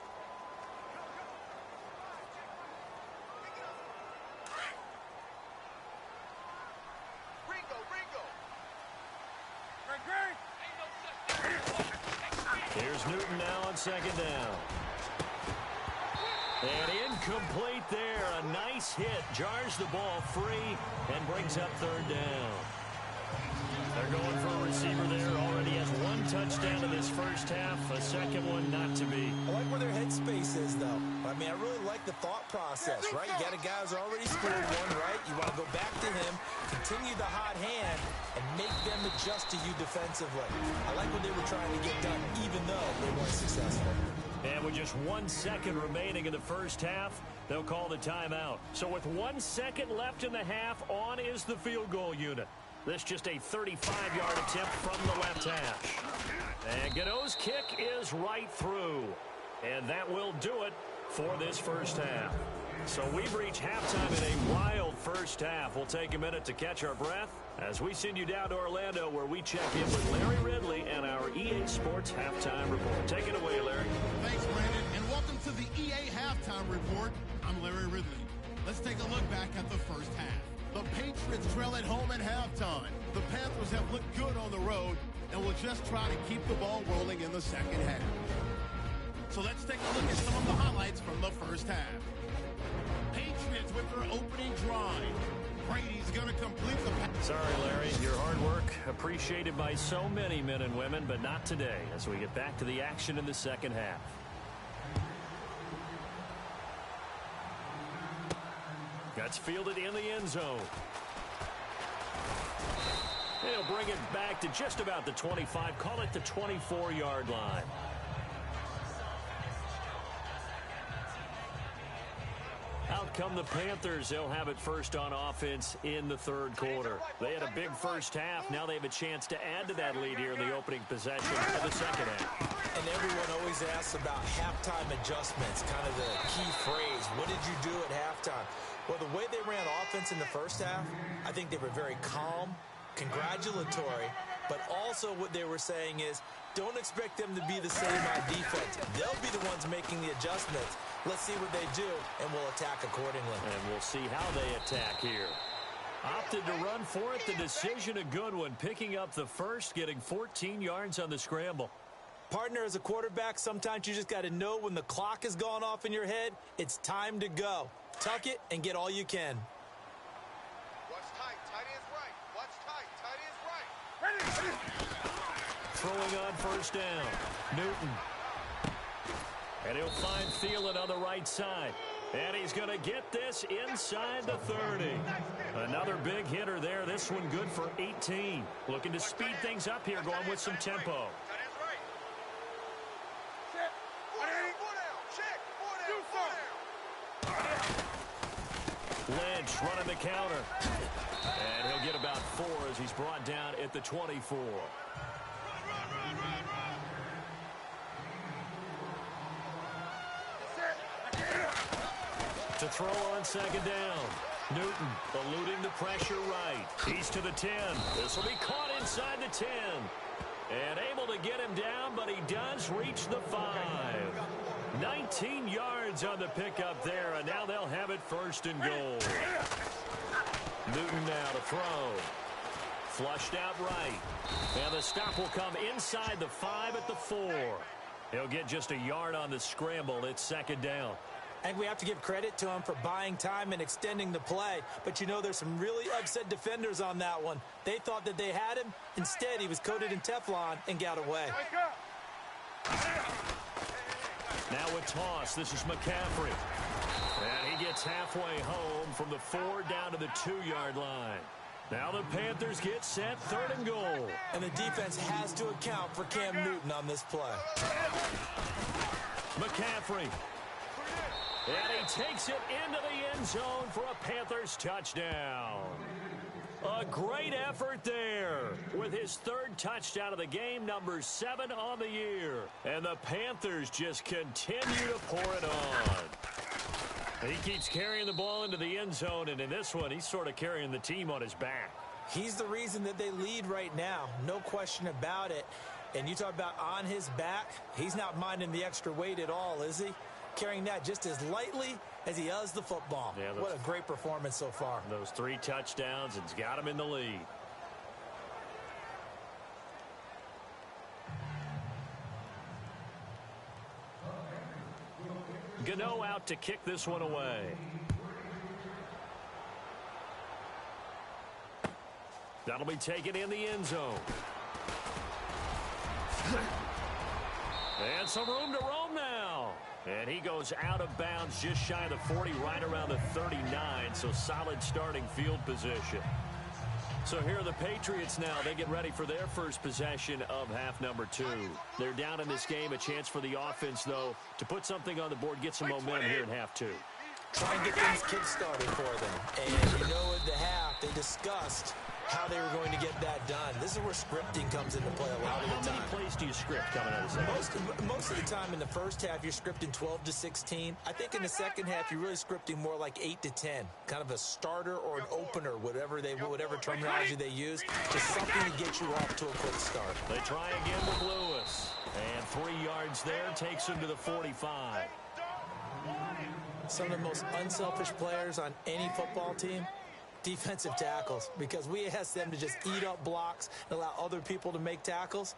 Here's Newton now on second down. And incomplete there. A nice hit. Jars the ball free and brings up third down. They're going for a receiver there. Already has one touchdown in this first half. A second one not to be. I like where their headspace is, though. I mean, I really like the thought process, right? You got a guy who's already scored one, right? You want to go back to him, continue the hot hand, and make them adjust to you defensively. I like what they were trying to get done, even though they weren't successful. And with just 1 second remaining in the first half, they'll call the timeout. So with 1 second left in the half, on is the field goal unit. This just a 35-yard attempt from the left hash. And Gano's kick is right through. And that will do it for this first half. So we've reached halftime in a wild first half. We'll take a minute to catch our breath as we send you down to Orlando, where we check in with Larry Ridley and our EA Sports Halftime Report. Take it away, Larry. Thanks, Brandon, and welcome to the EA Halftime Report. I'm Larry Ridley. Let's take a look back at the first half. The Patriots trail at home at halftime. The Panthers have looked good on the road and will just try to keep the ball rolling in the second half. So let's take a look at some of the highlights from the first half. Patriots with their opening drive. Brady's going to complete the pass. Sorry, Larry. Your hard work appreciated by so many men and women, but not today as we get back to the action in the second half. That's fielded in the end zone. He'll bring it back to just about the 25. Call it the 24-yard line. Out come the Panthers. They'll have it first on offense in the third quarter. They had a big first half. Now they have a chance to add to that lead here in the opening possession of the second half. And everyone always asks about halftime adjustments, kind of the key phrase. What did you do at halftime? Well, the way they ran offense in the first half, I think they were very calm, congratulatory, but also what they were saying is, don't expect them to be the same on defense. They'll be the ones making the adjustments. Let's see what they do, and we'll attack accordingly. And we'll see how they attack here. Opted to run for it. The decision a good one. Picking up the first, getting 14 yards on the scramble. Partner, as a quarterback, sometimes you just got to know when the clock has gone off in your head, it's time to go. Tuck it and get all you can. Watch tight. Tight end's right. Watch tight. Tight end's right. Ready. Throwing on first down. Newton. And he'll find Thielen on the right side. And he's going to get this inside the 30. Another big hitter there. This one good for 18. Looking to speed things up here, going with some tempo. Lynch running the counter. And he'll get about 4 as he's brought down at the 24. To throw on second down. Newton eluding the pressure right. He's to the 10. This will be caught inside the 10. And able to get him down, but he does reach the 5. 19 yards on the pickup there, and now they'll have it first and goal. Newton now to throw. Flushed out right. And the stop will come inside the 5 at the 4. He'll get just a yard on the scramble. It's second down. And we have to give credit to him for buying time and extending the play. But, you know, there's some really upset defenders on that one. They thought that they had him. Instead, he was coated in Teflon and got away. Now with toss, this is McCaffrey. And he gets halfway home from the 4 down to the 2-yard line. Now the Panthers get set, third and goal. And the defense has to account for Cam Newton on this play. McCaffrey. And he takes it into the end zone for a Panthers touchdown. A great effort there with his 3rd touchdown of the game, number 7 on the year. And the Panthers just continue to pour it on. He keeps carrying the ball into the end zone, and in this one, he's sort of carrying the team on his back. He's the reason that they lead right now, no question about it. And you talk about on his back, he's not minding the extra weight at all, is he? Carrying that just as lightly as he does the football. Yeah, what a great performance so far. Those 3 touchdowns, and it's got him in the lead. Gano out to kick this one away. That'll be taken in the end zone. And some room to roam now. And he goes out of bounds just shy of the 40, right around the 39. So solid starting field position. So here are the Patriots now. They get ready for their first possession of half number 2. They're down in this game. A chance for the offense, though, to put something on the board, get some momentum here in half 2. Try and get things kick-started for them. And you know, at the half, they discussed how they were going to get that done. This is where scripting comes into play a lot of the time. How many plays do you script coming out of the second? Most of the time in the first half, you're scripting 12 to 16. I think in the second half, you're really scripting more like 8 to 10. Kind of a starter or an opener, whatever terminology they use. Just something to get you off to a quick start. They try again with Lewis. And 3 yards there takes him to the 45. Some of the most unselfish players on any football team, defensive tackles, because we ask them to just eat up blocks and allow other people to make tackles.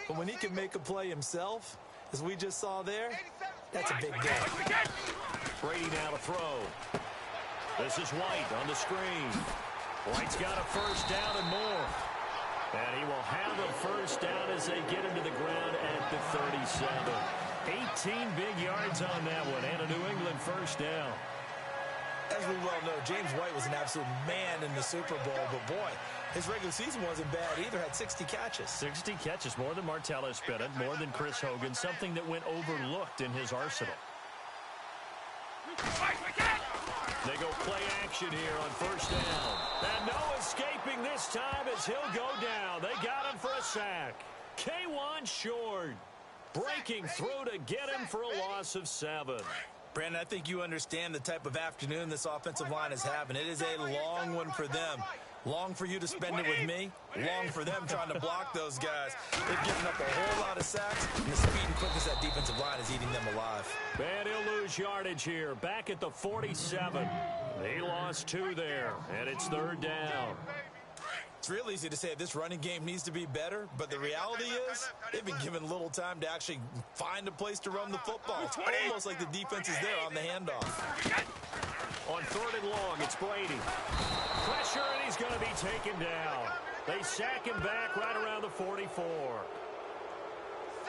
But when he can make a play himself, as we just saw there, that's a big deal. Brady now to throw. This is White on the screen. White's got a first down and more. And he will have a first down as they get him to the ground at the 37. 18 big yards on that one, and a New England first down. As we well know, James White was an absolute man in the Super Bowl, but boy, his regular season wasn't bad either. Had 60 catches. 60 catches, more than Martellus Bennett, more than Chris Hogan, something that went overlooked in his arsenal. They go play action here on first down. And no escaping this time as he'll go down. They got him for a sack. K1 Short breaking through to get him for a loss of 7. Brandon, I think you understand the type of afternoon this offensive line is having. It is a long one for them. Long for you to spend it with me. Long for them trying to block those guys. They've given up a whole lot of sacks, and the speed and quickness of that defensive line is eating them alive. And he'll lose yardage here. Back at the 47. He lost 2 there, and it's 3rd down. It's real easy to say this running game needs to be better, but the reality is they've been given little time to actually find a place to run the football. It's almost like the defense is there on the handoff. On 3rd and long, it's Brady. Pressure, and he's going to be taken down. They sack him back right around the 44.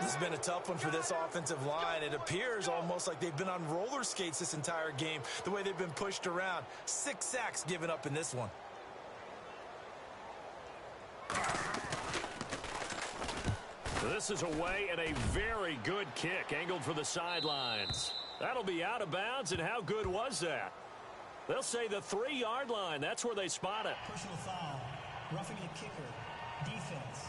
This has been a tough one for this offensive line. It appears almost like they've been on roller skates this entire game, the way they've been pushed around. 6 sacks given up in this one. This is away and a very good kick angled for the sidelines. That'll be out of bounds, and how good was that? They'll say the 3-yard line. That's where they spot it. Personal foul. Roughing the kicker. Defense.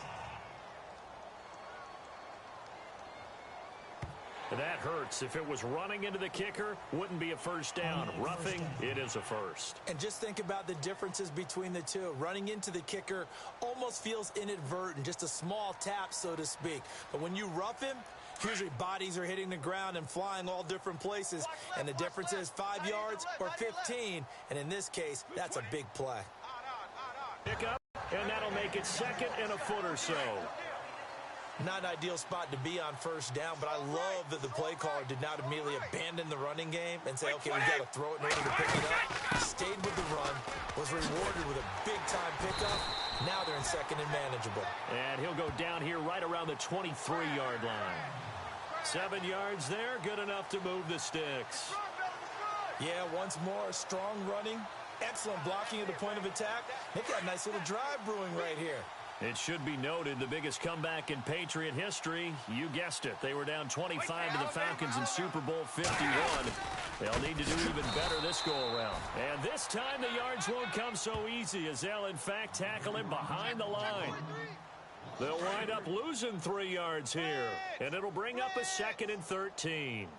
That hurts. If it was running into the kicker, wouldn't be a first down. Roughing, it is a first. And just think about the differences between the two. Running into the kicker almost feels inadvertent, just a small tap, so to speak. But when you rough him, usually bodies are hitting the ground and flying all different places. And the difference is 5 yards or 15. And in this case, that's a big play. Pick up, and that'll make it 2nd and a foot or so. Not an ideal spot to be on first down, but I love that the play caller did not immediately abandon the running game and say, okay, we've got to throw it in order to pick it up. Stayed with the run, was rewarded with a big-time pickup. Now they're in 2nd and manageable. And he'll go down here right around the 23-yard line. 7 yards there, good enough to move the sticks. Yeah, once more, strong running, excellent blocking at the point of attack. They've got a nice little drive brewing right here. It should be noted, the biggest comeback in Patriot history. You guessed it. They were down 25 to the Falcons in Super Bowl 51. They'll need to do even better this go-around. And this time the yards won't come so easy as they'll, in fact, tackle him behind the line. They'll wind up losing 3 yards here, and it'll bring up a 2nd and 13.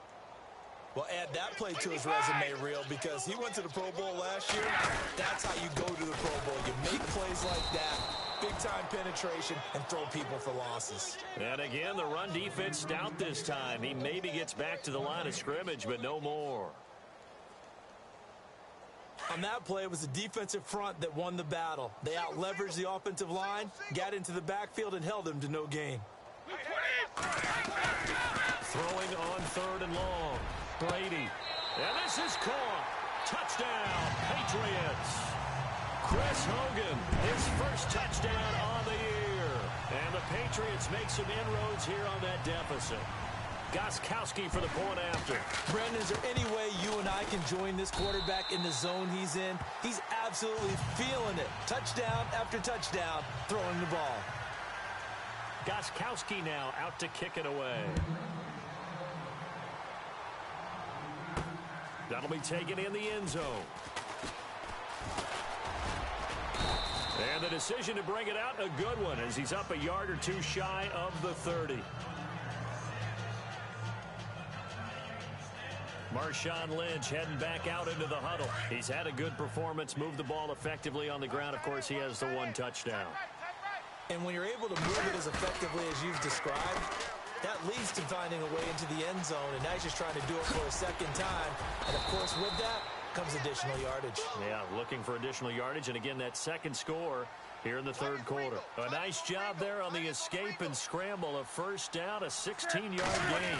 Well, add that play to his resume reel because he went to the Pro Bowl last year. That's how you go to the Pro Bowl. You make plays like that, big-time penetration, and throw people for losses. And again, the run defense stout this time. He maybe gets back to the line of scrimmage, but no more. On that play, it was the defensive front that won the battle. They out-leveraged the offensive line, got into the backfield, and held him to no gain. Throwing on 3rd and long. Brady. And this is caught. Touchdown, Patriots. Chris Hogan, his first touchdown on the year. And the Patriots make some inroads here on that deficit. Gostkowski for the point after. Brendan, is there any way you and I can join this quarterback in the zone he's in? He's absolutely feeling it. Touchdown after touchdown, throwing the ball. Gostkowski now out to kick it away. That'll be taken in the end zone. And the decision to bring it out, a good one, as he's up a yard or two shy of the 30. Marshawn Lynch heading back out into the huddle. He's had a good performance, moved the ball effectively on the ground. Of course, he has the one touchdown. And when you're able to move it as effectively as you've described, that leads to finding a way into the end zone, and now he's just trying to do it for a second time. And, of course, with that comes additional yardage. Yeah, looking for additional yardage, and again, that second score here in the third quarter. A nice job there on the escape and scramble. A first down, a 16-yard gain.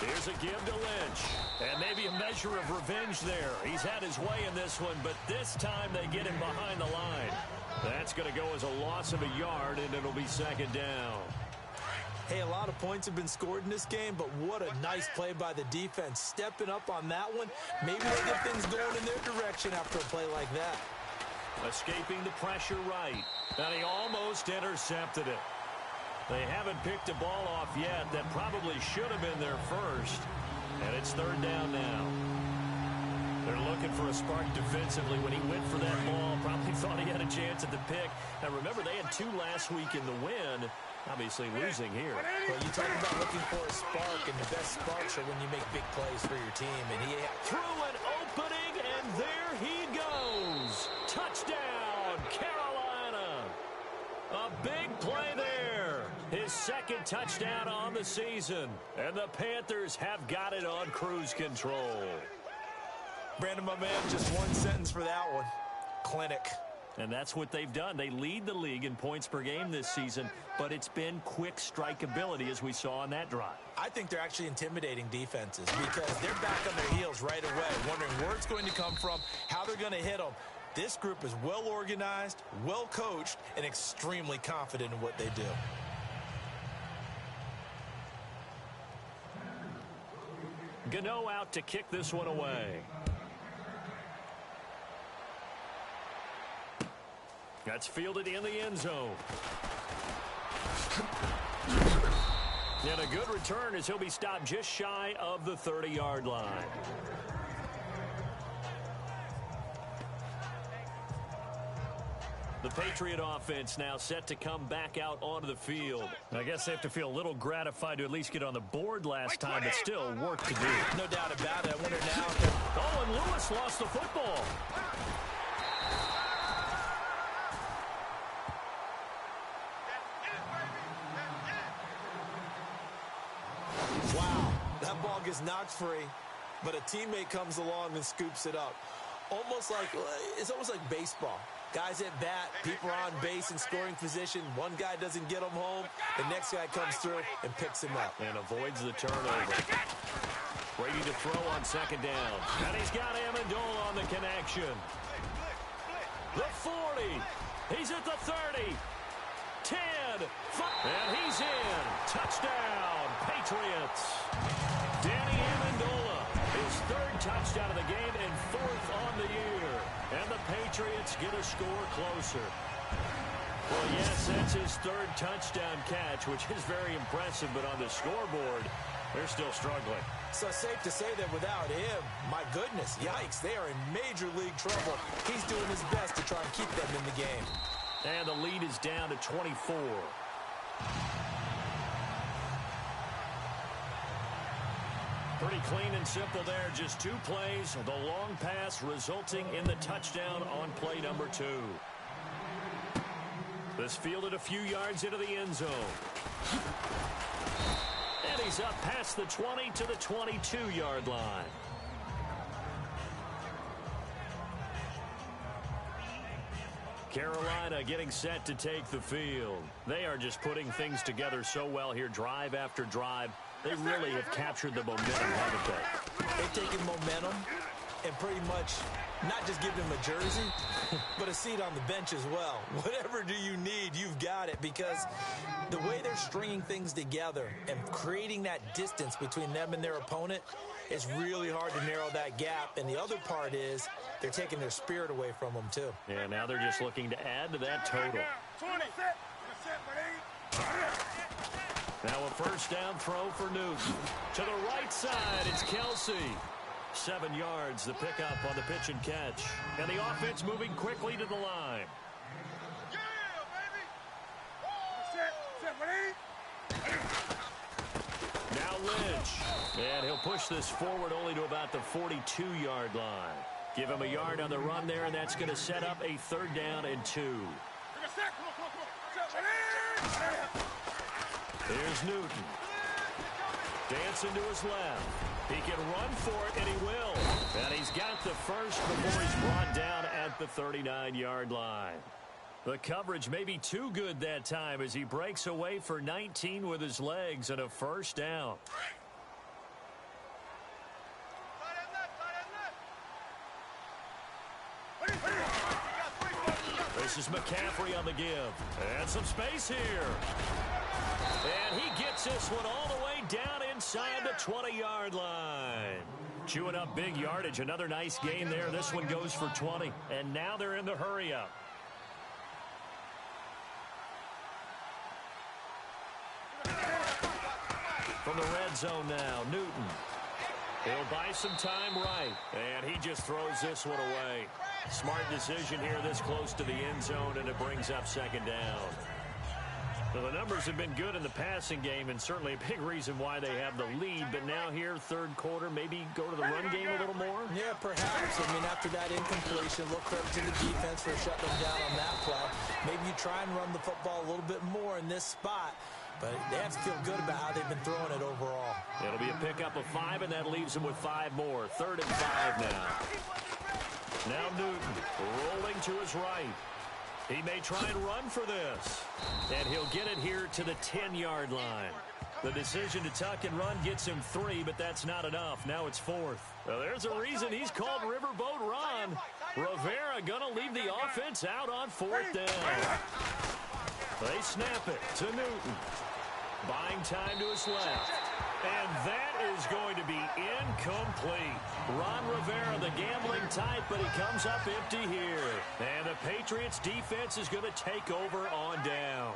Here's a give to Lynch, and maybe a measure of revenge there. He's had his way in this one, but this time they get him behind the line. That's going to go as a loss of a yard, and it'll be second down. Hey, a lot of points have been scored in this game, but what a nice play by the defense. Stepping up on that one, maybe they get things going in their direction after a play like that. Escaping the pressure right, and he almost intercepted it. They haven't picked a ball off yet. That probably should have been their first. And it's third down now. They're looking for a spark defensively. When he went for that ball, probably thought he had a chance at the pick. Now, remember, they had two last week in the win. Obviously losing here. Well, you talk about looking for a spark, and the best sparks are when you make big plays for your team. And he threw an opening, and there he goes. Touchdown, Carolina. A big play there. His second touchdown on the season. And the Panthers have got it on cruise control. Brandon, my man, just one sentence for that one. Clinic. And that's what they've done. They lead the league in points per game this season, but it's been quick strike ability as we saw on that drive. I think they're actually intimidating defenses because they're back on their heels right away, wondering where it's going to come from, how they're going to hit them. This group is well organized, well coached, and extremely confident in what they do. Gano out to kick this one away. That's fielded in the end zone. And a good return as he'll be stopped just shy of the 30-yard line. The Patriot offense now set to come back out onto the field. I guess they have to feel a little gratified to at least get on the board last time, but still work to do. No doubt about it. I wonder now. Oh, and Lewis lost the football. Wow, that ball gets knocked free, but a teammate comes along and scoops it up. It's almost like baseball. Guys at bat, people are on base in scoring position. One guy doesn't get him home. The next guy comes through and picks him up. And avoids the turnover. Brady to throw on second down. And he's got Amendola on the connection. The 40. He's at the 30. 10. 5. And he's in. Touchdown, Patriots. Danny Amendola, his third touchdown of the game and fourth on the year. And the Patriots get a score closer. Well, yes, that's his third touchdown catch, which is very impressive, but on the scoreboard, they're still struggling. So safe to say that without him, my goodness, yikes, they are in major league trouble. He's doing his best to try and keep them in the game. And the lead is down to 24. Pretty clean and simple there. Just two plays. The long pass resulting in the touchdown on play number 2. This fielded a few yards into the end zone. And he's up past the 20 to the 22-yard line. Carolina getting set to take the field. They are just putting things together so well here, drive after drive. They really have captured the momentum, haven't they? They've taken momentum and pretty much not just give him a jersey, but a seat on the bench as well. Whatever do you need, you've got it, because the way they're stringing things together and creating that distance between them and their opponent is really hard to narrow that gap. And the other part is they're taking their spirit away from them, too. Yeah, now they're just looking to add to that total. Now a first down throw for Newton. To the right side, it's Kelsey. 7 yards, the pickup on the pitch and catch. And the offense moving quickly to the line. Now Lynch. And he'll push this forward only to about the 42-yard line. Give him a yard on the run there, and that's going to set up a 3rd down and 2. Here's Newton. Dancing to his left. He can run for it, and he will. And he's got the first before he's brought down at the 39-yard line. The coverage may be too good that time as he breaks away for 19 with his legs and a first down. This is McCaffrey on the give. And some space here. And he gets this one all the way down inside the 20-yard line. Chewing up big yardage. Another nice gain there. This one goes for 20. And now they're in the hurry-up. From the red zone now, Newton. He'll buy some time right. And he just throws this one away. Smart decision here this close to the end zone, and it brings up 2nd down. Well, the numbers have been good in the passing game, and certainly a big reason why they have the lead. But now here, 3rd quarter, maybe go to the run game a little more? Yeah, perhaps. I mean, after that incompletion, look credit to the defense for shutting them down on that play. Maybe you try and run the football a little bit more in this spot. But they have to feel good about how they've been throwing it overall. It'll be a pickup of 5, and that leaves them with 5 more. 3rd and 5 now. Now Newton rolling to his right. He may try and run for this. And he'll get it here to the 10-yard line. The decision to tuck and run gets him 3, but that's not enough. Now it's 4th. Well, there's a reason he's called Riverboat Ron. Rivera going to leave the offense out on 4th down. They snap it to Newton. Buying time to his left. And that is going to be incomplete. Ron Rivera, the gambling type, but he comes up empty here. And the Patriots defense is going to take over on down.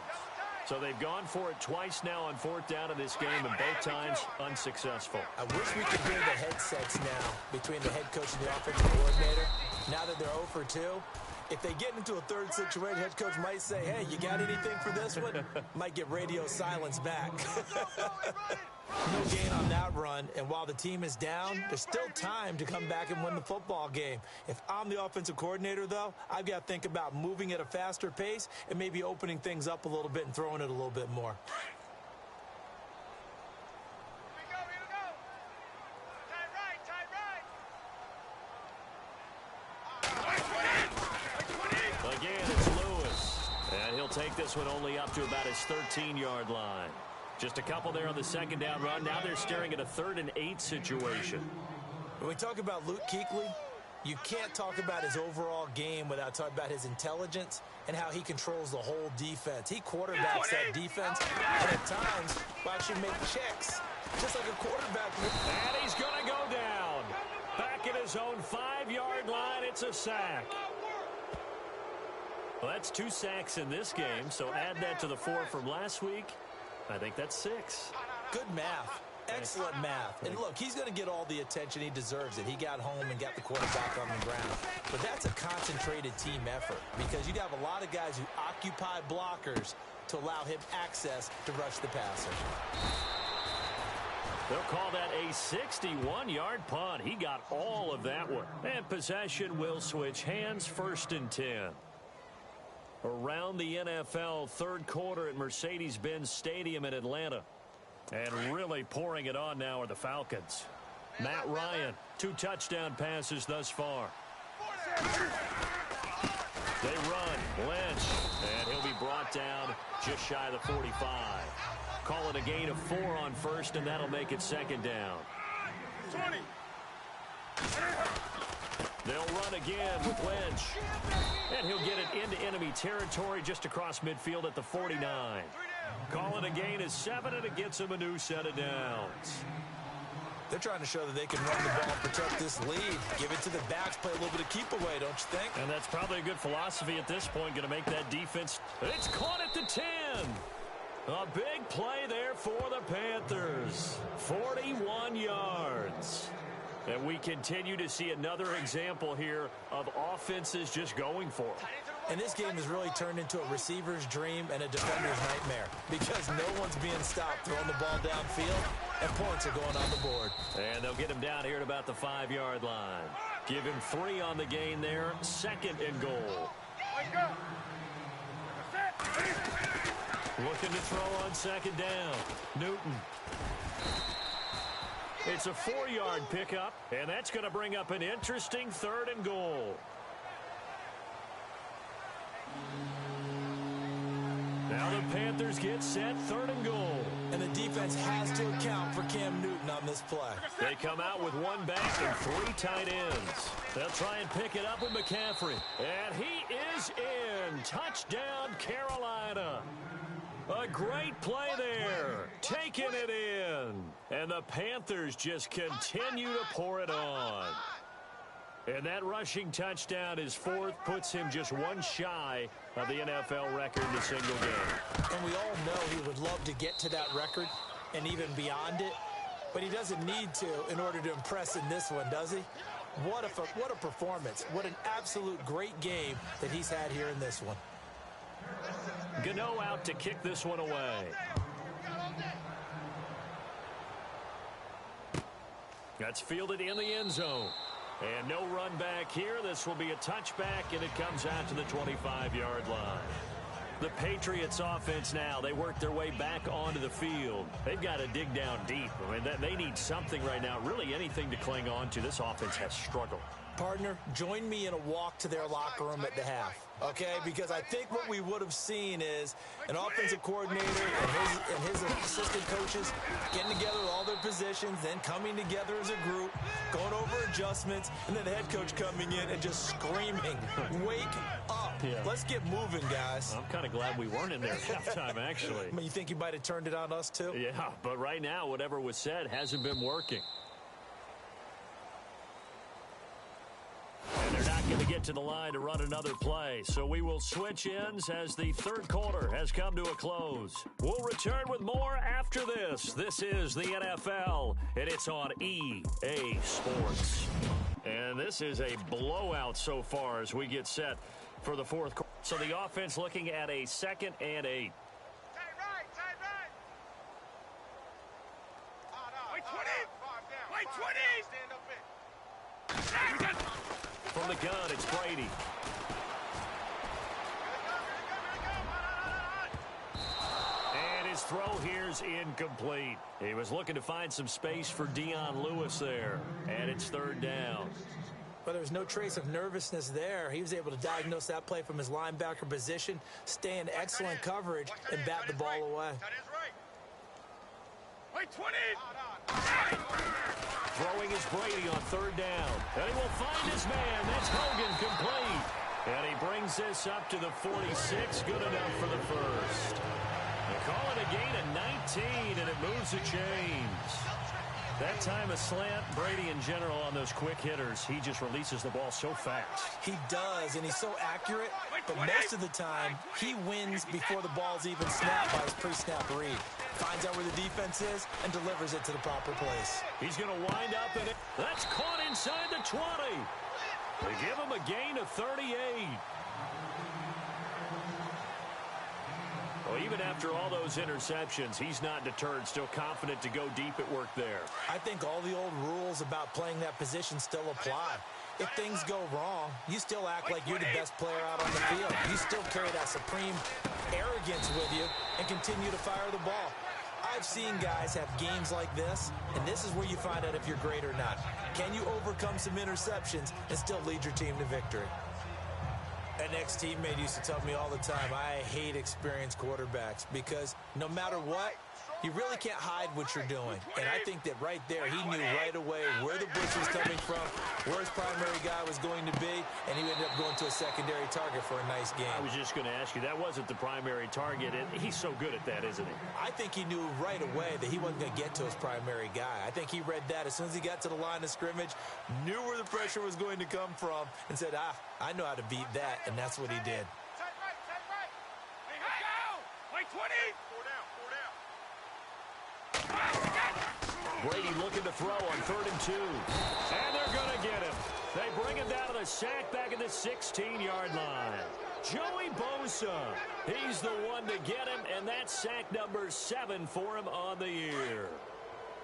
So they've gone for it twice now on 4th down in this game, and both times unsuccessful. I wish we could hear the headsets now between the head coach and the offensive coordinator. Now that they're 0 for 2. If they get into a 3rd situation, head coach might say, hey, you got anything for this one? Might get radio silence back. No gain on that run, and while the team is down, there's still time to come back and win the football game. If I'm the offensive coordinator, though, I've got to think about moving at a faster pace and maybe opening things up a little bit and throwing it a little bit more. Take this one only up to about his 13-yard line. Just a couple there on the 2nd down run. Now they're staring at a 3rd and 8 situation. When we talk about Luke Kuechly, you can't talk about his overall game without talking about his intelligence and how he controls the whole defense. He quarterbacks that defense, and at times will actually make checks, just like a quarterback. And he's going to go down. Back at his own 5-yard line, it's a sack. Well, that's 2 sacks in this game, so add that to the 4 from last week. I think that's 6. Good math. Excellent math. And look, he's going to get all the attention he deserves it. He got home and got the quarterback on the ground. But that's a concentrated team effort because you have a lot of guys who occupy blockers to allow him access to rush the passer. They'll call that a 61-yard punt. He got all of that one. And possession will switch hands, 1st and 10. Around the NFL, 3rd quarter at Mercedes-Benz Stadium in Atlanta. And really pouring it on now are the Falcons. Matt Ryan, 2 touchdown passes thus far. They run, Lynch, and he'll be brought down just shy of the 45. Call it a gain of 4 on 1st, and that'll make it 2nd down. 20. They'll run again with Lynch. And he'll get it into enemy territory just across midfield at the 49. Call it a gain of 7, and it gets him a new set of downs. They're trying to show that they can run the ball and protect this lead. Give it to the backs, play a little bit of keep away, don't you think? And that's probably a good philosophy at this point, going to make that defense. It's caught at the 10. A big play there for the Panthers. 41 yards. And we continue to see another example here of offenses just going for it. And this game has really turned into a receiver's dream and a defender's nightmare because no one's being stopped throwing the ball downfield, and points are going on the board. And they'll get him down here at about the 5-yard line. Give him 3 on the gain there. 2nd and goal. Looking to throw on 2nd down. Newton. It's a 4-yard pickup, and that's going to bring up an interesting 3rd and goal. Now the Panthers get set, 3rd and goal. And the defense has to account for Cam Newton on this play. They come out with 1 back and 3 tight ends. They'll try and pick it up with McCaffrey. And he is in. Touchdown, Carolina. A great play there. Taking it in. And the Panthers just continue to pour it on. And that rushing touchdown, his 4th, puts him just 1 shy of the NFL record in a single game. And we all know he would love to get to that record and even beyond it, but he doesn't need to in order to impress in this one, does he? What a performance. What an absolute great game that he's had here in this one. Gano out to kick this one away. That's fielded in the end zone. And no run back here. This will be a touchback, and it comes out to the 25-yard line. The Patriots offense now, they work their way back onto the field. They've got to dig down deep. I mean, they need something right now, really anything to cling on to. This offense has struggled. Partner, join me in a walk to their locker room at the half, okay? Because I think what we would have seen is an offensive coordinator and his assistant coaches getting together with all their positions, then coming together as a group, going over adjustments, and then the head coach coming in and just screaming, wake up. Yeah. Let's get moving, guys. I'm kind of glad we weren't in there at halftime, actually. I mean, you think you might have turned it on us, too? Yeah, but right now, whatever was said hasn't been working. And they're not going to get to the line to run another play. So we will switch ends as the 3rd quarter has come to a close. We'll return with more after this. This is the NFL, and it's on EA Sports. And this is a blowout so far as we get set for the 4th quarter. So the offense looking at a 2nd and 8. Tight right. Wait, 20. Wait, 20. Stand up in. From the gun, it's Brady. And his throw here's incomplete. He was looking to find some space for Dion Lewis there. And it's 3rd down. But there's no trace of nervousness there. He was able to diagnose that play from his linebacker position, stay in excellent coverage, and bat the ball away. Wait, 20. Throwing is Brady on 3rd down. And he will find his man. That's Hogan complete. And he brings this up to the 46. Good enough for the 1st. They call it a gain of 19, and it moves the chains. That time a slant, Brady in general on those quick hitters, he just releases the ball so fast. He does, and he's so accurate, but most of the time, he wins before the ball's even snapped by his pre-snap read. Finds out where the defense is and delivers it to the proper place. He's going to wind up in it. That's caught inside the 20. They give him a gain of 38. Well, even after all those interceptions, he's not deterred, still confident to go deep at work there. I think all the old rules about playing that position still apply. If things go wrong, you still act like you're the best player out on the field. You still carry that supreme arrogance with you and continue to fire the ball. I've seen guys have games like this, and this is where you find out if you're great or not. Can you overcome some interceptions and still lead your team to victory? An ex-teammate used to tell me all the time, I hate experienced quarterbacks because no matter what, You really can't hide what you're doing. And I think that right there, he knew right away where the blitz was coming from, where his primary guy was going to be, and he ended up going to a secondary target for a nice game. I was just going to ask you, that wasn't the primary target, and he's so good at that, isn't he? I think he knew right away that he wasn't going to get to his primary guy. I think he read that as soon as he got to the line of scrimmage, knew where the pressure was going to come from, and said, I know how to beat that, and that's what he did. Tight right. Let's go. Wait, 20. Four down. Brady looking to throw on 3rd and 2. And they're going to get him. They bring him down to the sack back at the 16-yard line. Joey Bosa, he's the one to get him, and that's sack number 7 for him on the year.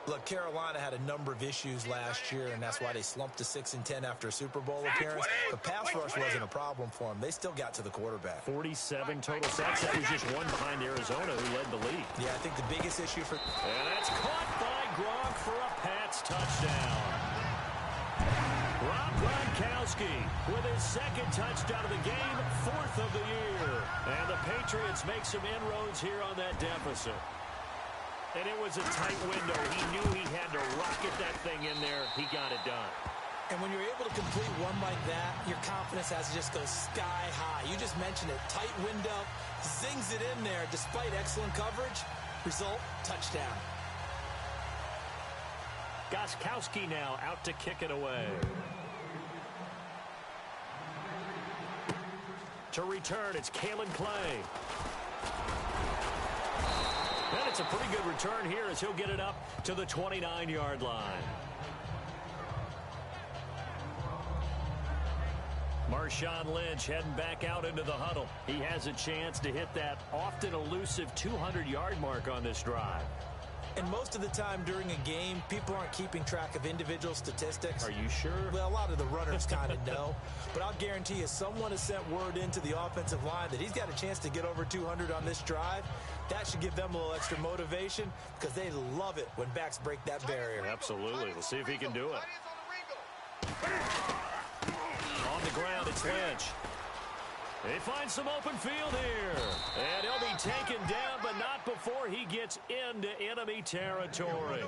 Look, Carolina had a number of issues last year, and that's why they slumped to 6-10 after a Super Bowl appearance. The pass rush wasn't a problem for them. They still got to the quarterback. 47 total sacks. That was just one behind Arizona, who led the league. Yeah, I think the biggest issue for... And that's caught by Gronk for a Pats touchdown. Rob Gronkowski with his 2nd touchdown of the game, 4th of the year. And the Patriots make some inroads here on that deficit. And it was a tight window. He knew he had to rocket that thing in there. He got it done. And when you're able to complete one like that, your confidence has to just go sky high. You just mentioned it. Tight window, zings it in there despite excellent coverage. Result, touchdown. Gronkowski now out to kick it away. To return, it's Kalen Clay. And it's a pretty good return here as he'll get it up to the 29-yard line. Marshawn Lynch heading back out into the huddle. He has a chance to hit that often elusive 200-yard mark on this drive. And most of the time during a game, people aren't keeping track of individual statistics. Are you sure? Well, a lot of the runners kind of know. But I'll guarantee you, someone has sent word into the offensive line that he's got a chance to get over 200 on this drive. That should give them a little extra motivation because they love it when backs break that barrier. Absolutely. We'll see if he can do it. On the ground, it's Lynch. They find some open field here. And he'll be taken down, but not before he gets into enemy territory.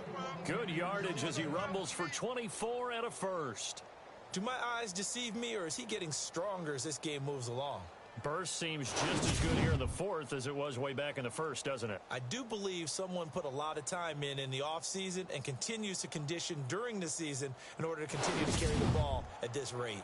Good yardage as he rumbles for 24 and a first. Do my eyes deceive me, or is he getting stronger as this game moves along? Burst seems just as good here in the 4th as it was way back in the 1st, doesn't it? I do believe someone put a lot of time in the offseason and continues to condition during the season in order to continue to carry the ball at this rate.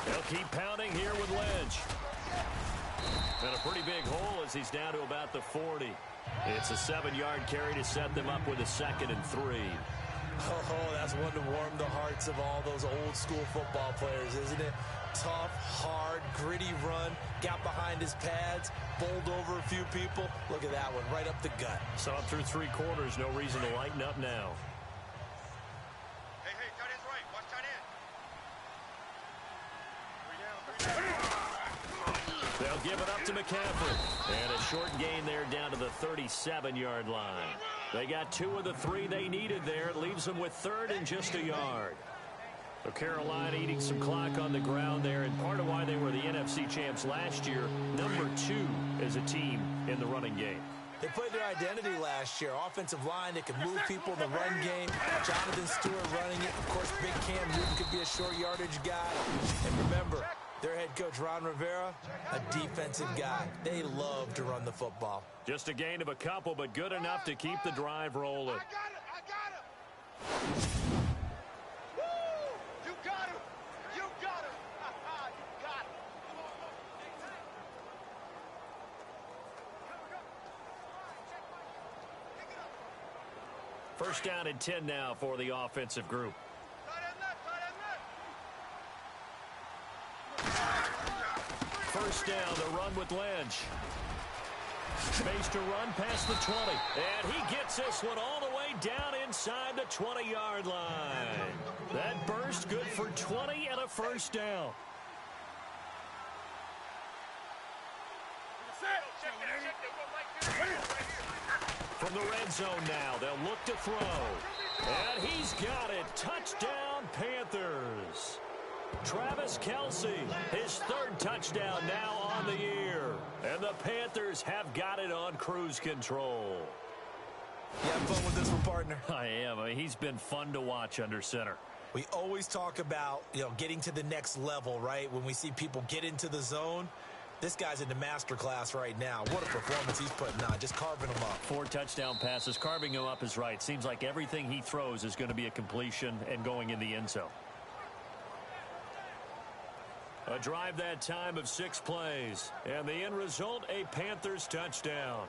They'll keep pounding here with Lynch. And a pretty big hole as he's down to about the 40. It's a 7-yard carry to set them up with a 2nd and 3. Oh, that's one to warm the hearts of all those old school football players, isn't it? Tough, hard, gritty run, got behind his pads, bowled over a few people. Look at that one, right up the gut. Saw him through 3 quarters, no reason to lighten up now. Hey, tight end's right. Watch tight end. They'll give it up to McCaffrey. And a short gain there down to the 37-yard line. They got 2 of the 3 they needed there. It leaves them with 3rd and just a yard. So Carolina eating some clock on the ground there, and part of why they were the NFC champs last year, number 2 as a team in the running game. They played their identity last year. Offensive line that could move people in the run game. Jonathan Stewart running it. Of course, big Cam Newton could be a short yardage guy. And remember, their head coach, Ron Rivera, a defensive guy. They love to run the football. Just a gain of a couple, but good enough to keep the drive rolling. I got him. Woo! You got him. You got him. You got him. First down and 10 now for the offensive group. First down, the run with Lynch. Space to run past the 20. And he gets this one all the way down inside the 20-yard line. That burst good for 20 and a first down. Check it. In the red zone now, they'll look to throw. And he's got it. Touchdown, Panthers. Travis Kelce, his third touchdown now on the year. And the Panthers have got it on cruise control. You having fun with this one, partner? I am. I mean, he's been fun to watch under center. We always talk about, getting to the next level, right? When we see people get into the zone, this guy's in the master class right now. What a performance he's putting on, just carving them up. 4 touchdown passes. Carving him up is right. Seems like everything he throws is going to be a completion and going in the end zone. A drive that time of 6 plays. And the end result, a Panthers touchdown.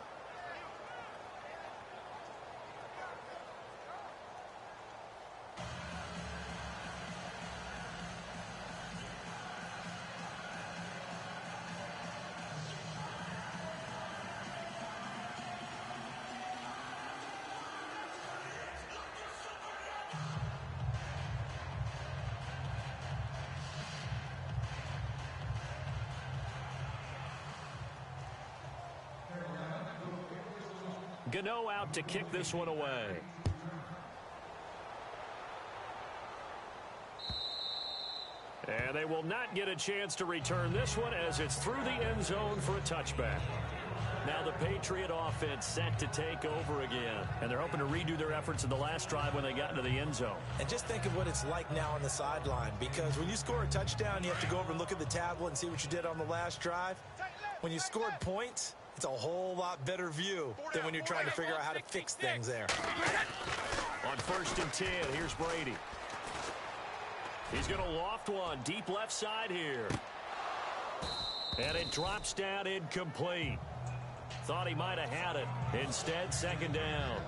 Gano out to kick this one away. And they will not get a chance to return this one as it's through the end zone for a touchback. Now the Patriot offense set to take over again. And they're hoping to redo their efforts in the last drive when they got into the end zone. And just think of what it's like now on the sideline, because when you score a touchdown, you have to go over and look at the tablet and see what you did on the last drive. When you scored points, it's a whole lot better view than when you're trying to figure out how to fix things there. On 1st and 10, here's Brady. He's going to loft one deep left side here. And it drops down incomplete. Thought he might have had it. Instead, 2nd down.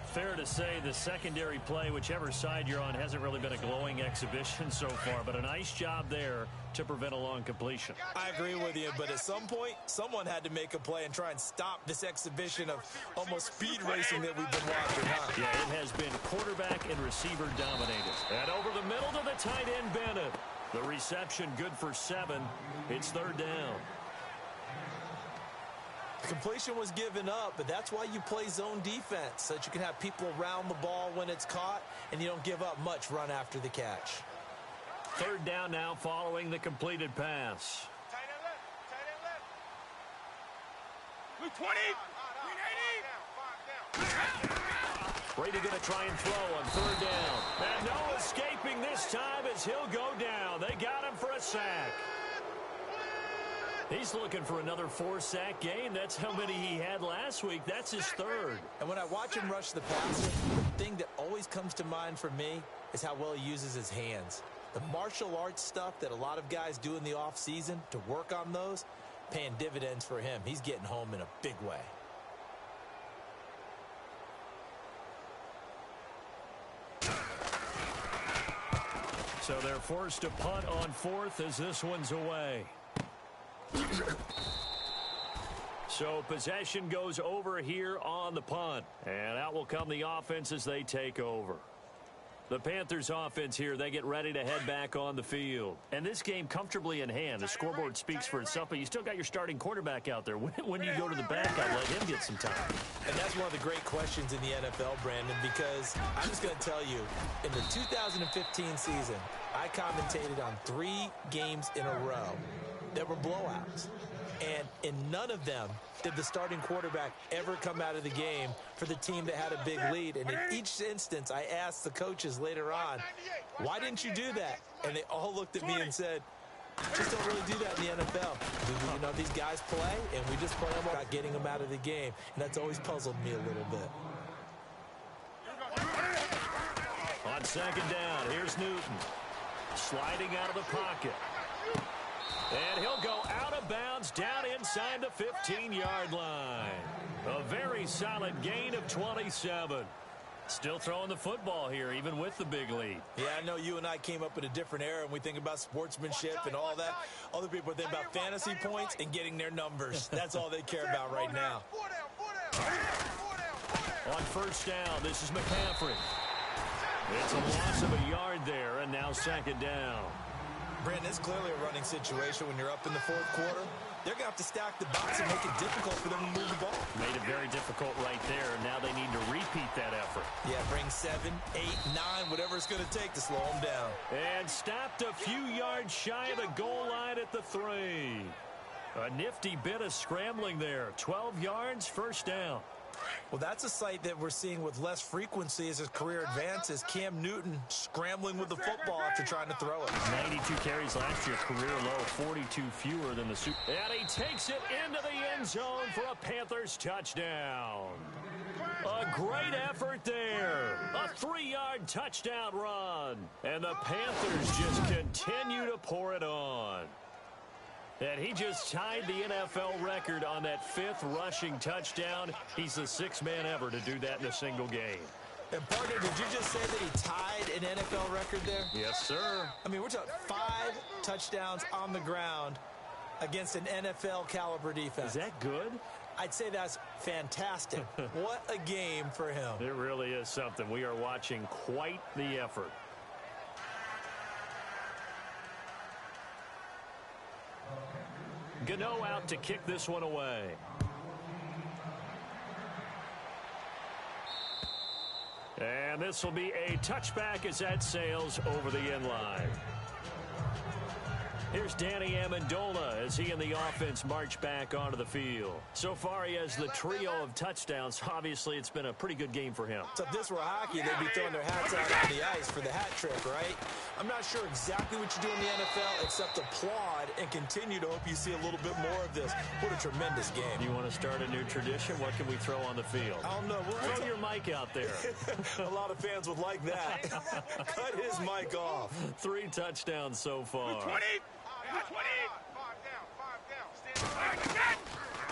Fair to say the secondary play, whichever side you're on, hasn't really been a glowing exhibition so far, but a nice job there to prevent a long completion. I agree with you, but at some point, someone had to make a play and try and stop this exhibition of almost speed racing that we've been watching, huh? Yeah, it has been quarterback and receiver dominated. And over the middle to the tight end, Bennett. The reception good for 7. It's 3rd down. The completion was given up, but that's why you play zone defense, so that you can have people around the ball when it's caught, and you don't give up much run after the catch. 3rd down now following the completed pass. Tight end left. 20. 380. Brady going to try and throw on 3rd down. And no escaping this time as he'll go down. They got him for a sack. He's looking for another 4-sack game. That's how many he had last week. That's his 3rd. And when I watch him rush the passer, the thing that always comes to mind for me is how well he uses his hands. The martial arts stuff that a lot of guys do in the offseason to work on those, paying dividends for him. He's getting home in a big way. So they're forced to punt on 4th as this one's away. So possession goes over here on the punt. And out will come the offense as they take over. The Panthers offense here, they get ready to head back on the field. And this game comfortably in hand. The scoreboard speaks for itself, but you still got your starting quarterback out there. When you go to the backup, let him get some time. And that's one of the great questions in the NFL, Brandon, because I'm just going to tell you, in the 2015 season, I commentated on 3 games in a row that were blowouts. And in none of them did the starting quarterback ever come out of the game for the team that had a big lead. And in each instance, I asked the coaches later on, why didn't you do that? And they all looked at me and said, just don't really do that in the NFL. You know, these guys play, and we just play them about getting them out of the game. And that's always puzzled me a little bit. On 2nd down, here's Newton. Sliding out of the pocket. And he'll go out of bounds down inside the 15-yard line. A very solid gain of 27. Still throwing the football here, even with the big lead. Yeah, I know you and I came up in a different era, and we think about sportsmanship and all that. Other people think about fantasy points and getting their numbers. That's all they care about right now. On 1st down, this is McCaffrey. It's a loss of a yard there, and now 2nd down. Brandon, it's clearly a running situation when you're up in the 4th quarter. they're going to have to stack the box and make it difficult for them to move the ball. Made it very difficult right there. Now they need to repeat that effort. Yeah, bring 7, 8, 9, whatever it's going to take to slow them down. And stopped a few yards shy of the goal line at the 3. A nifty bit of scrambling there. 12 yards, first down. Well, that's a sight that we're seeing with less frequency as his career advances. Cam Newton scrambling with the football after trying to throw it. 92 carries last year, career low, 42 fewer than the Super. And he takes it into the end zone for a Panthers touchdown. A great effort there. A 3-yard touchdown run. And the Panthers just continue to pour it on. And he just tied the NFL record on that 5th rushing touchdown. He's the 6th man ever to do that in a single game. And, partner, did you just say that he tied an NFL record there? Yes, sir. I mean, we're talking 5 touchdowns on the ground against an NFL-caliber defense. Is that good? I'd say that's fantastic. What a game for him. It really is something. We are watching quite the effort. Gano out to kick this one away. And this will be a touchback as that sails over the end line. Here's Danny Amendola as he and the offense march back onto the field. So far, he has the trio of touchdowns. Obviously, it's been a pretty good game for him. So if this were hockey, they'd be throwing their hats out on the ice for the hat trick, right? I'm not sure exactly what you do in the NFL except applaud and continue to hope you see a little bit more of this. What a tremendous game. You want to start a new tradition? What can we throw on the field? I don't know. Throw your mic out there. A lot of fans would like that. Cut his mic off. 3 touchdowns so far. 20.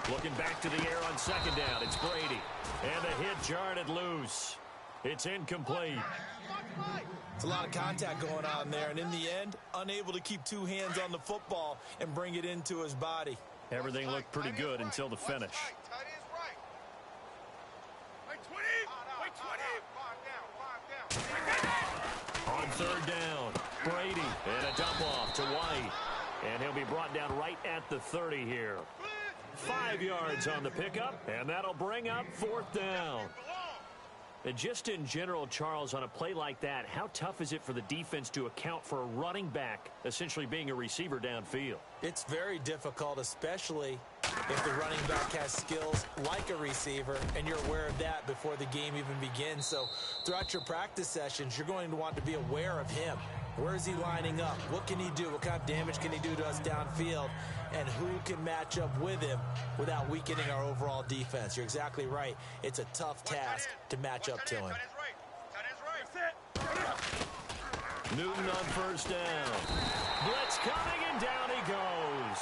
Looking back to the air on 2nd down. It's Brady. And the hit jarred loose. It's incomplete. It's a lot of contact going on there. And in the end, unable to keep 2 hands on the football and bring it into his body. Everything looked pretty good until the finish. On 3rd down, Brady. And a dump off to White. And he'll be brought down right at the 30 here. 5 yards on the pickup, and that'll bring up 4th down. And just in general, Charles, on a play like that, how tough is it for the defense to account for a running back essentially being a receiver downfield? It's very difficult, especially if the running back has skills like a receiver, and you're aware of that before the game even begins. So throughout your practice sessions, you're going to want to be aware of him. Where is he lining up? What can he do? What kind of damage can he do to us downfield? And who can match up with him without weakening our overall defense? You're exactly right. It's a tough task to match up to him. Newton on 1st down. Blitz coming, and down he goes.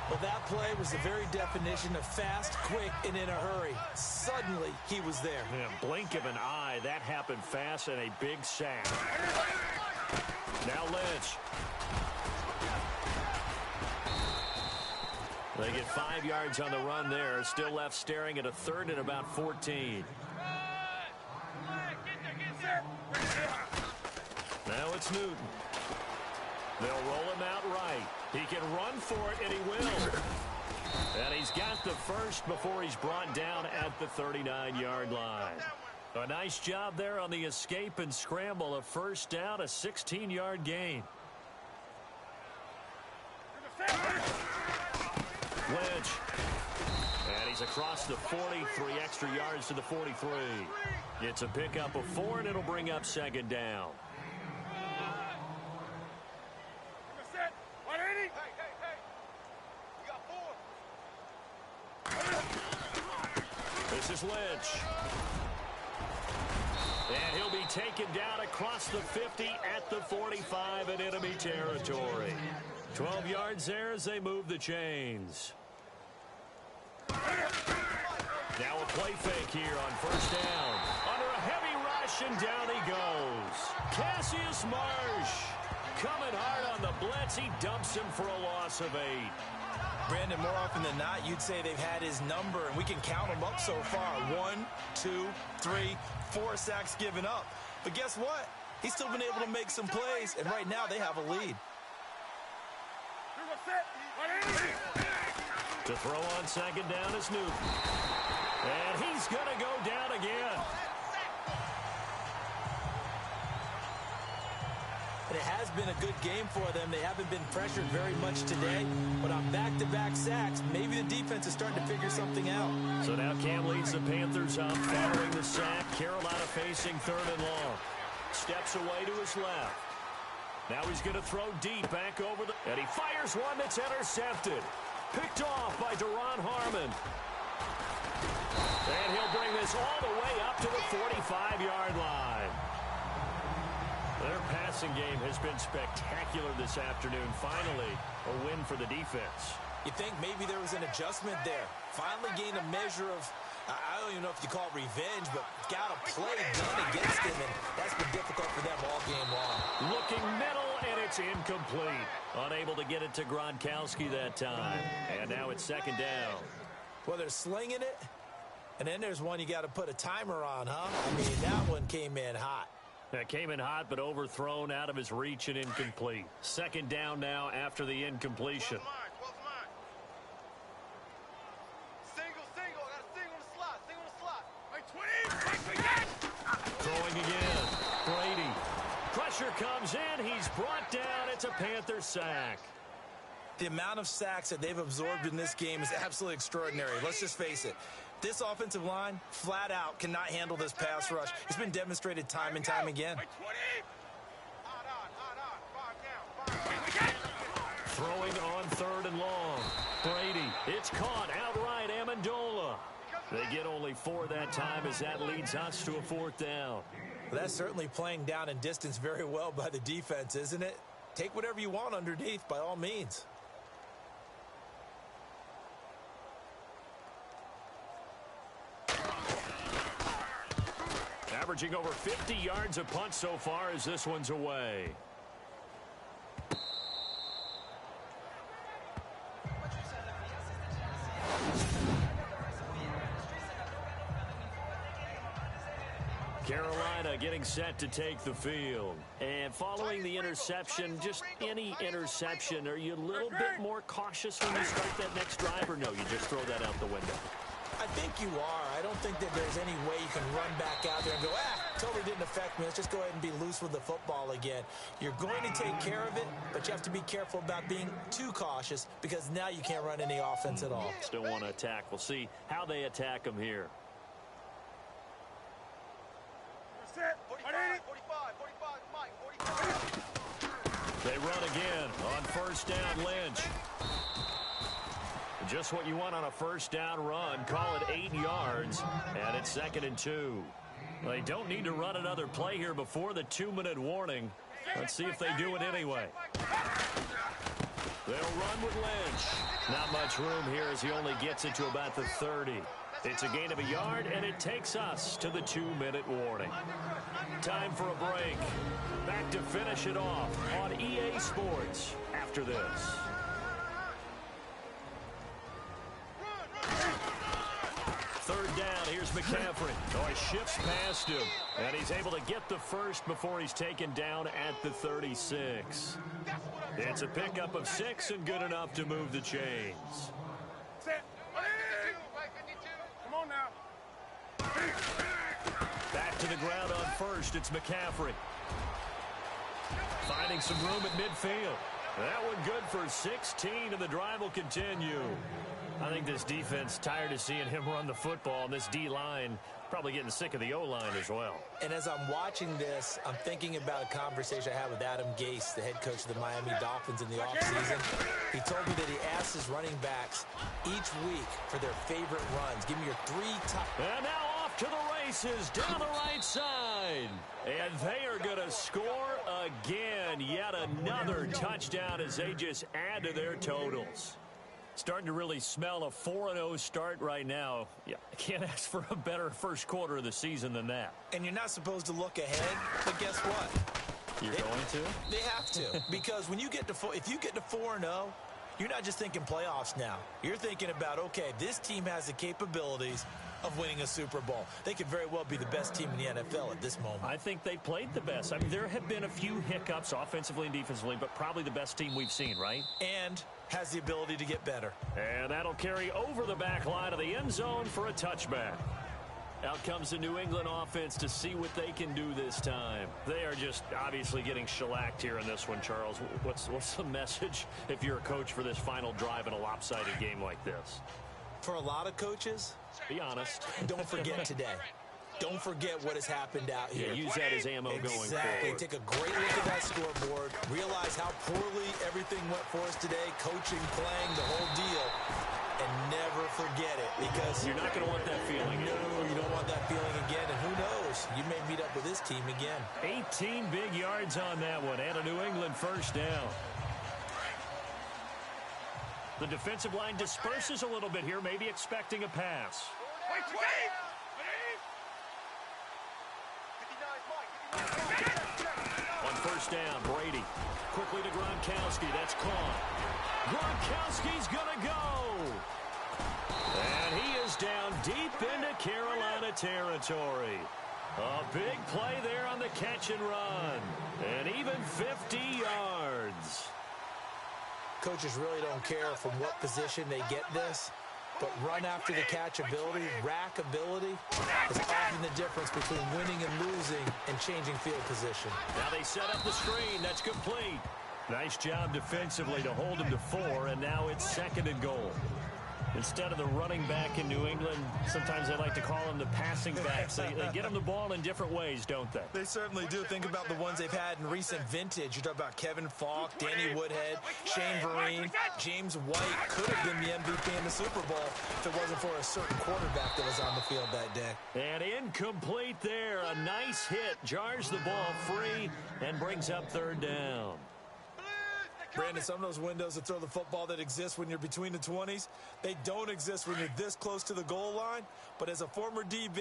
Well, that play was the very definition of fast, quick, and in a hurry. Suddenly, he was there. In a blink of an eye, that happened fast and a big sack. Now Lynch. They get 5 yards on the run there. Still left staring at a 3rd and about 14. Now it's Newton. They'll roll him out right. He can run for it, and he will. And he's got the first before he's brought down at the 39-yard line. A nice job there on the escape and scramble. A 1st down, a 16-yard gain. Lynch. And he's across the 40, 3 extra yards to the 43. It's a pickup of 4, and it'll bring up 2nd down. This is Lynch. And he'll be taken down across the 50 at the 45 in enemy territory. 12 yards there as they move the chains. Now a play fake here on 1st down. Under a heavy rush, and down he goes. Cassius Marsh coming hard on the blitz. He dumps him for a loss of 8. Brandon, more often than not, you'd say they've had his number, and we can count them up so far. 1, 2, 3, 4 sacks given up. But guess what? He's still been able to make some plays, and right now they have a lead. To throw on second down is Newton. And he's going to go down again. And it has been a good game for them. They haven't been pressured very much today. But on back-to-back sacks, maybe the defense is starting to figure something out. So now Cam leads the Panthers up following the sack. Carolina facing third and long. Steps away to his left. Now he's going to throw deep back over the... And he fires one that's intercepted. Picked off by Duron Harmon. And he'll bring this all the way up to the 45-yard line. Their passing game has been spectacular this afternoon. Finally, a win for the defense. You think maybe there was an adjustment there. Finally gained a measure of, I don't even know if you call it revenge, but got a play done against him, and that's been difficult for them all game long. Looking middle, and it's incomplete. Unable to get it to Gronkowski that time. And now it's second down. Well, they're slinging it, and then there's one you got to put a timer on, huh? I mean, that one came in hot. That came in hot, but overthrown out of his reach and incomplete. Second down now after the incompletion. 12's mine. Single. I got a single in the slot. Single in the slot. Hey, 20. Throwing again. Brady. Pressure comes in. He's brought down. It's a Panther sack. The amount of sacks that they've absorbed in this game is absolutely extraordinary. Let's just face it. This offensive line, flat out, cannot handle this pass rush. It's been demonstrated time and time again. Throwing on third and long. Brady. It's caught outright. Amendola. They get only 4 that time as that leads us to a fourth down. Well, that's certainly playing down in distance very well by the defense, isn't it? Take whatever you want underneath by all means. Averaging over 50 yards a punt so far as this one's away. Carolina getting set to take the field. And following the interception, just any interception, are you a little bit more cautious when you start that next drive, or no, you just throw that out the window? I think you are. I don't think that there's any way you can run back out there and go, totally didn't affect me. Let's just go ahead and be loose with the football again. You're going to take care of it, but you have to be careful about being too cautious because now you can't run any offense at all. Still want to attack. We'll see how they attack them here. 45, Mike, 45. They run again on first down. Lynch. Just what you want on a first down run. Call it 8 yards, and it's 2nd and 2. They don't need to run another play here before the 2-minute warning. Let's see if they do it anyway. They'll run with Lynch. Not much room here as he only gets it to about the 30. It's a gain of a yard, and it takes us to the 2-minute warning. Time for a break. Back to finish it off on EA Sports after this. Third down, here's McCaffrey. Oh, he shifts past him, and he's able to get the first before he's taken down at the 36. It's a pickup of 6 and good enough to move the chains. Come on now. Back to the ground on first, it's McCaffrey. Finding some room at midfield. That one good for 16, and the drive will continue. I think this defense tired of seeing him run the football, and this D-line probably getting sick of the O-line as well. And as I'm watching this, I'm thinking about a conversation I had with Adam Gase, the head coach of the Miami Dolphins in the offseason. He told me that he asked his running backs each week for their favorite runs. Give me your 3 top. And now off to the races down the right side. And they are going to score again. Yet another touchdown as they just add to their totals. Starting to really smell a 4-0 start right now. Yeah, I can't ask for a better first quarter of the season than that. And you're not supposed to look ahead, but guess what? You're going to? They have to. Because when you get to if you get to 4-0, you're not just thinking playoffs now. You're thinking about, okay, this team has the capabilities of winning a Super Bowl. They could very well be the best team in the NFL at this moment. I think they played the best. I mean, there have been a few hiccups offensively and defensively, but probably the best team we've seen, right? And has the ability to get better. And that'll carry over the back line of the end zone for a touchback. Out comes the New England offense to see what they can do this time. They are just obviously getting shellacked here in this one, Charles. What's the message if you're a coach for this final drive in a lopsided game like this? For a lot of coaches, be honest. Don't forget today. Don't forget what has happened out here. Yeah, use that as ammo going forward. Exactly. Take a great look at that scoreboard. Realize how poorly everything went for us today. Coaching, playing, the whole deal. And never forget it, because you're not going to want that feeling. No, you don't want that feeling again. And who knows? You may meet up with this team again. 18 big yards on that one, and a New England first down. The defensive line disperses a little bit here, maybe expecting a pass. On first down, Brady. Quickly to Gronkowski. That's caught. Gronkowski's going to go. And he is down deep into Carolina territory. A big play there on the catch and run. And even 50 yards. Coaches really don't care from what position they get this, but run after the catch ability, rack ability, is often the difference between winning and losing and changing field position. Now they set up the screen. That's complete. Nice job defensively to hold him to 4, and now it's 2nd and goal. Instead of the running back in New England, sometimes they like to call them the passing backs. They get them the ball in different ways, don't they? They certainly do. Think about the ones they've had in recent vintage. You talk about Kevin Falk, Danny Woodhead, Shane Vereen, James White. Could have been the MVP in the Super Bowl if it wasn't for a certain quarterback that was on the field that day. And incomplete there. A nice hit. Jars the ball free and brings up 3rd down. Brandon, some of those windows to throw the football that exist when you're between the 20s, they don't exist when you're this close to the goal line. But as a former DB,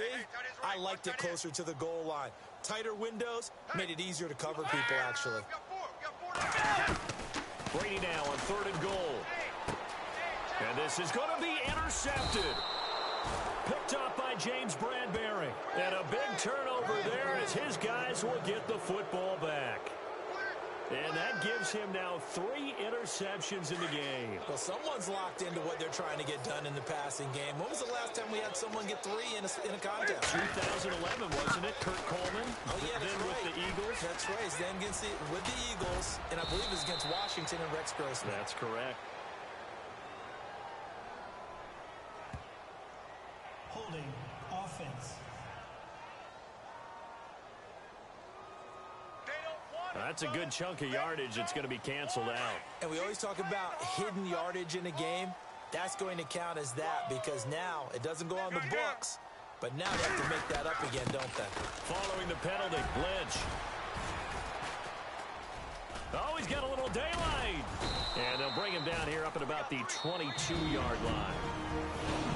I liked it closer to the goal line. Tighter windows made it easier to cover people, actually. Brady now on 3rd and goal. And this is going to be intercepted. Picked up by James Bradbury. And a big turnover there as his guys will get the football back. And that gives him now 3 interceptions in the game. Well, someone's locked into what they're trying to get done in the passing game. When was the last time we had someone get 3 in a contest? 2011, wasn't it? Kurt Coleman? Oh, yeah, that's then right. With the Eagles? That's right. Then with the Eagles, and I believe it was against Washington and Rex Grossman. That's correct. Holding offense. That's a good chunk of yardage. It's going to be canceled out. And we always talk about hidden yardage in a game. That's going to count as that, because now it doesn't go on the books, but now they have to make that up again, don't they? Following the penalty, Lynch. Oh, he's got a little daylight. And they'll bring him down here up at about the 22-yard line.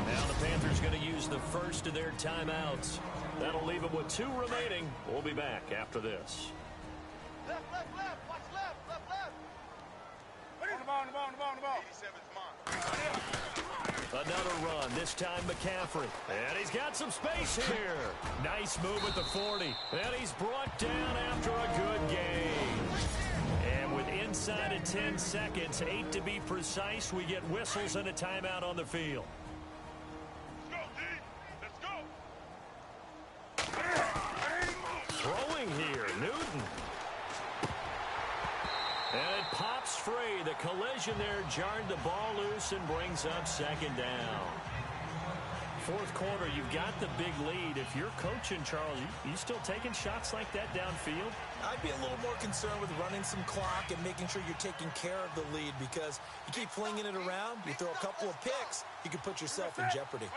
Now the Panthers going to use the first of their timeouts. That'll leave them with 2 remaining. We'll be back after this. Left, left, left. Watch left, left, left. On the ball. 87's mine. Another run, this time McCaffrey. And he's got some space here. Nice move at the 40. And he's brought down after a good game. And with inside of 10 seconds, 8 to be precise, we get whistles and a timeout on the field. Let's go, D. Let's go. Throwing here, Newton. And it pops free. The collision there jarred the ball loose and brings up 2nd down. 4th quarter, you've got the big lead. If you're coaching, Charles, you still taking shots like that downfield? I'd be a little more concerned with running some clock and making sure you're taking care of the lead, because you keep flinging it around, you throw a couple of picks, you can put yourself in jeopardy.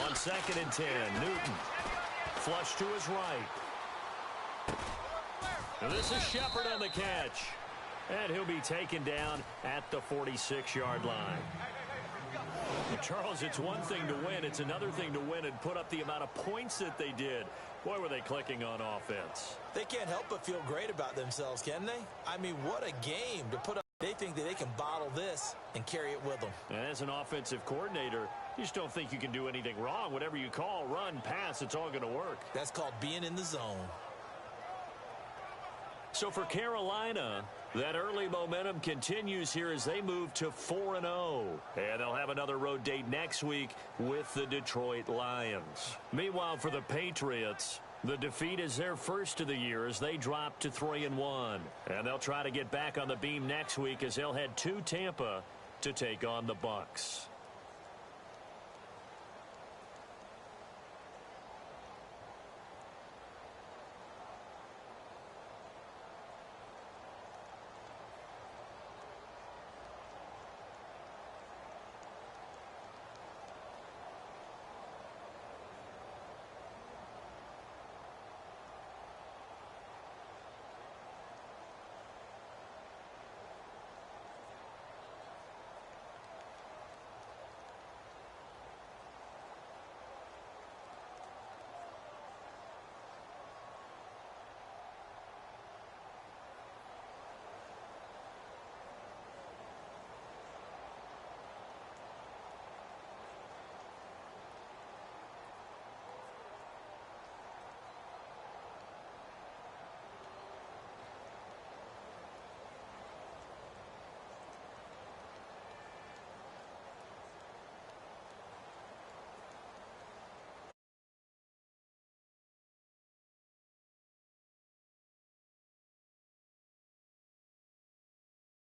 On 2nd and 10, Newton. Flush to his right. And this is Shepard on the catch. And he'll be taken down at the 46-yard line. Charles, it's one thing to win. It's another thing to win and put up the amount of points that they did. Boy, were they clicking on offense. They can't help but feel great about themselves, can they? I mean, what a game to put up. They think that they can bottle this and carry it with them. And as an offensive coordinator, you just don't think you can do anything wrong. Whatever you call, run, pass, it's all going to work. That's called being in the zone. So for Carolina, that early momentum continues here as they move to 4-0. And they'll have another road date next week with the Detroit Lions. Meanwhile, for the Patriots, the defeat is their first of the year as they drop to 3-1. And they'll try to get back on the beam next week as they'll head to Tampa to take on the Bucs.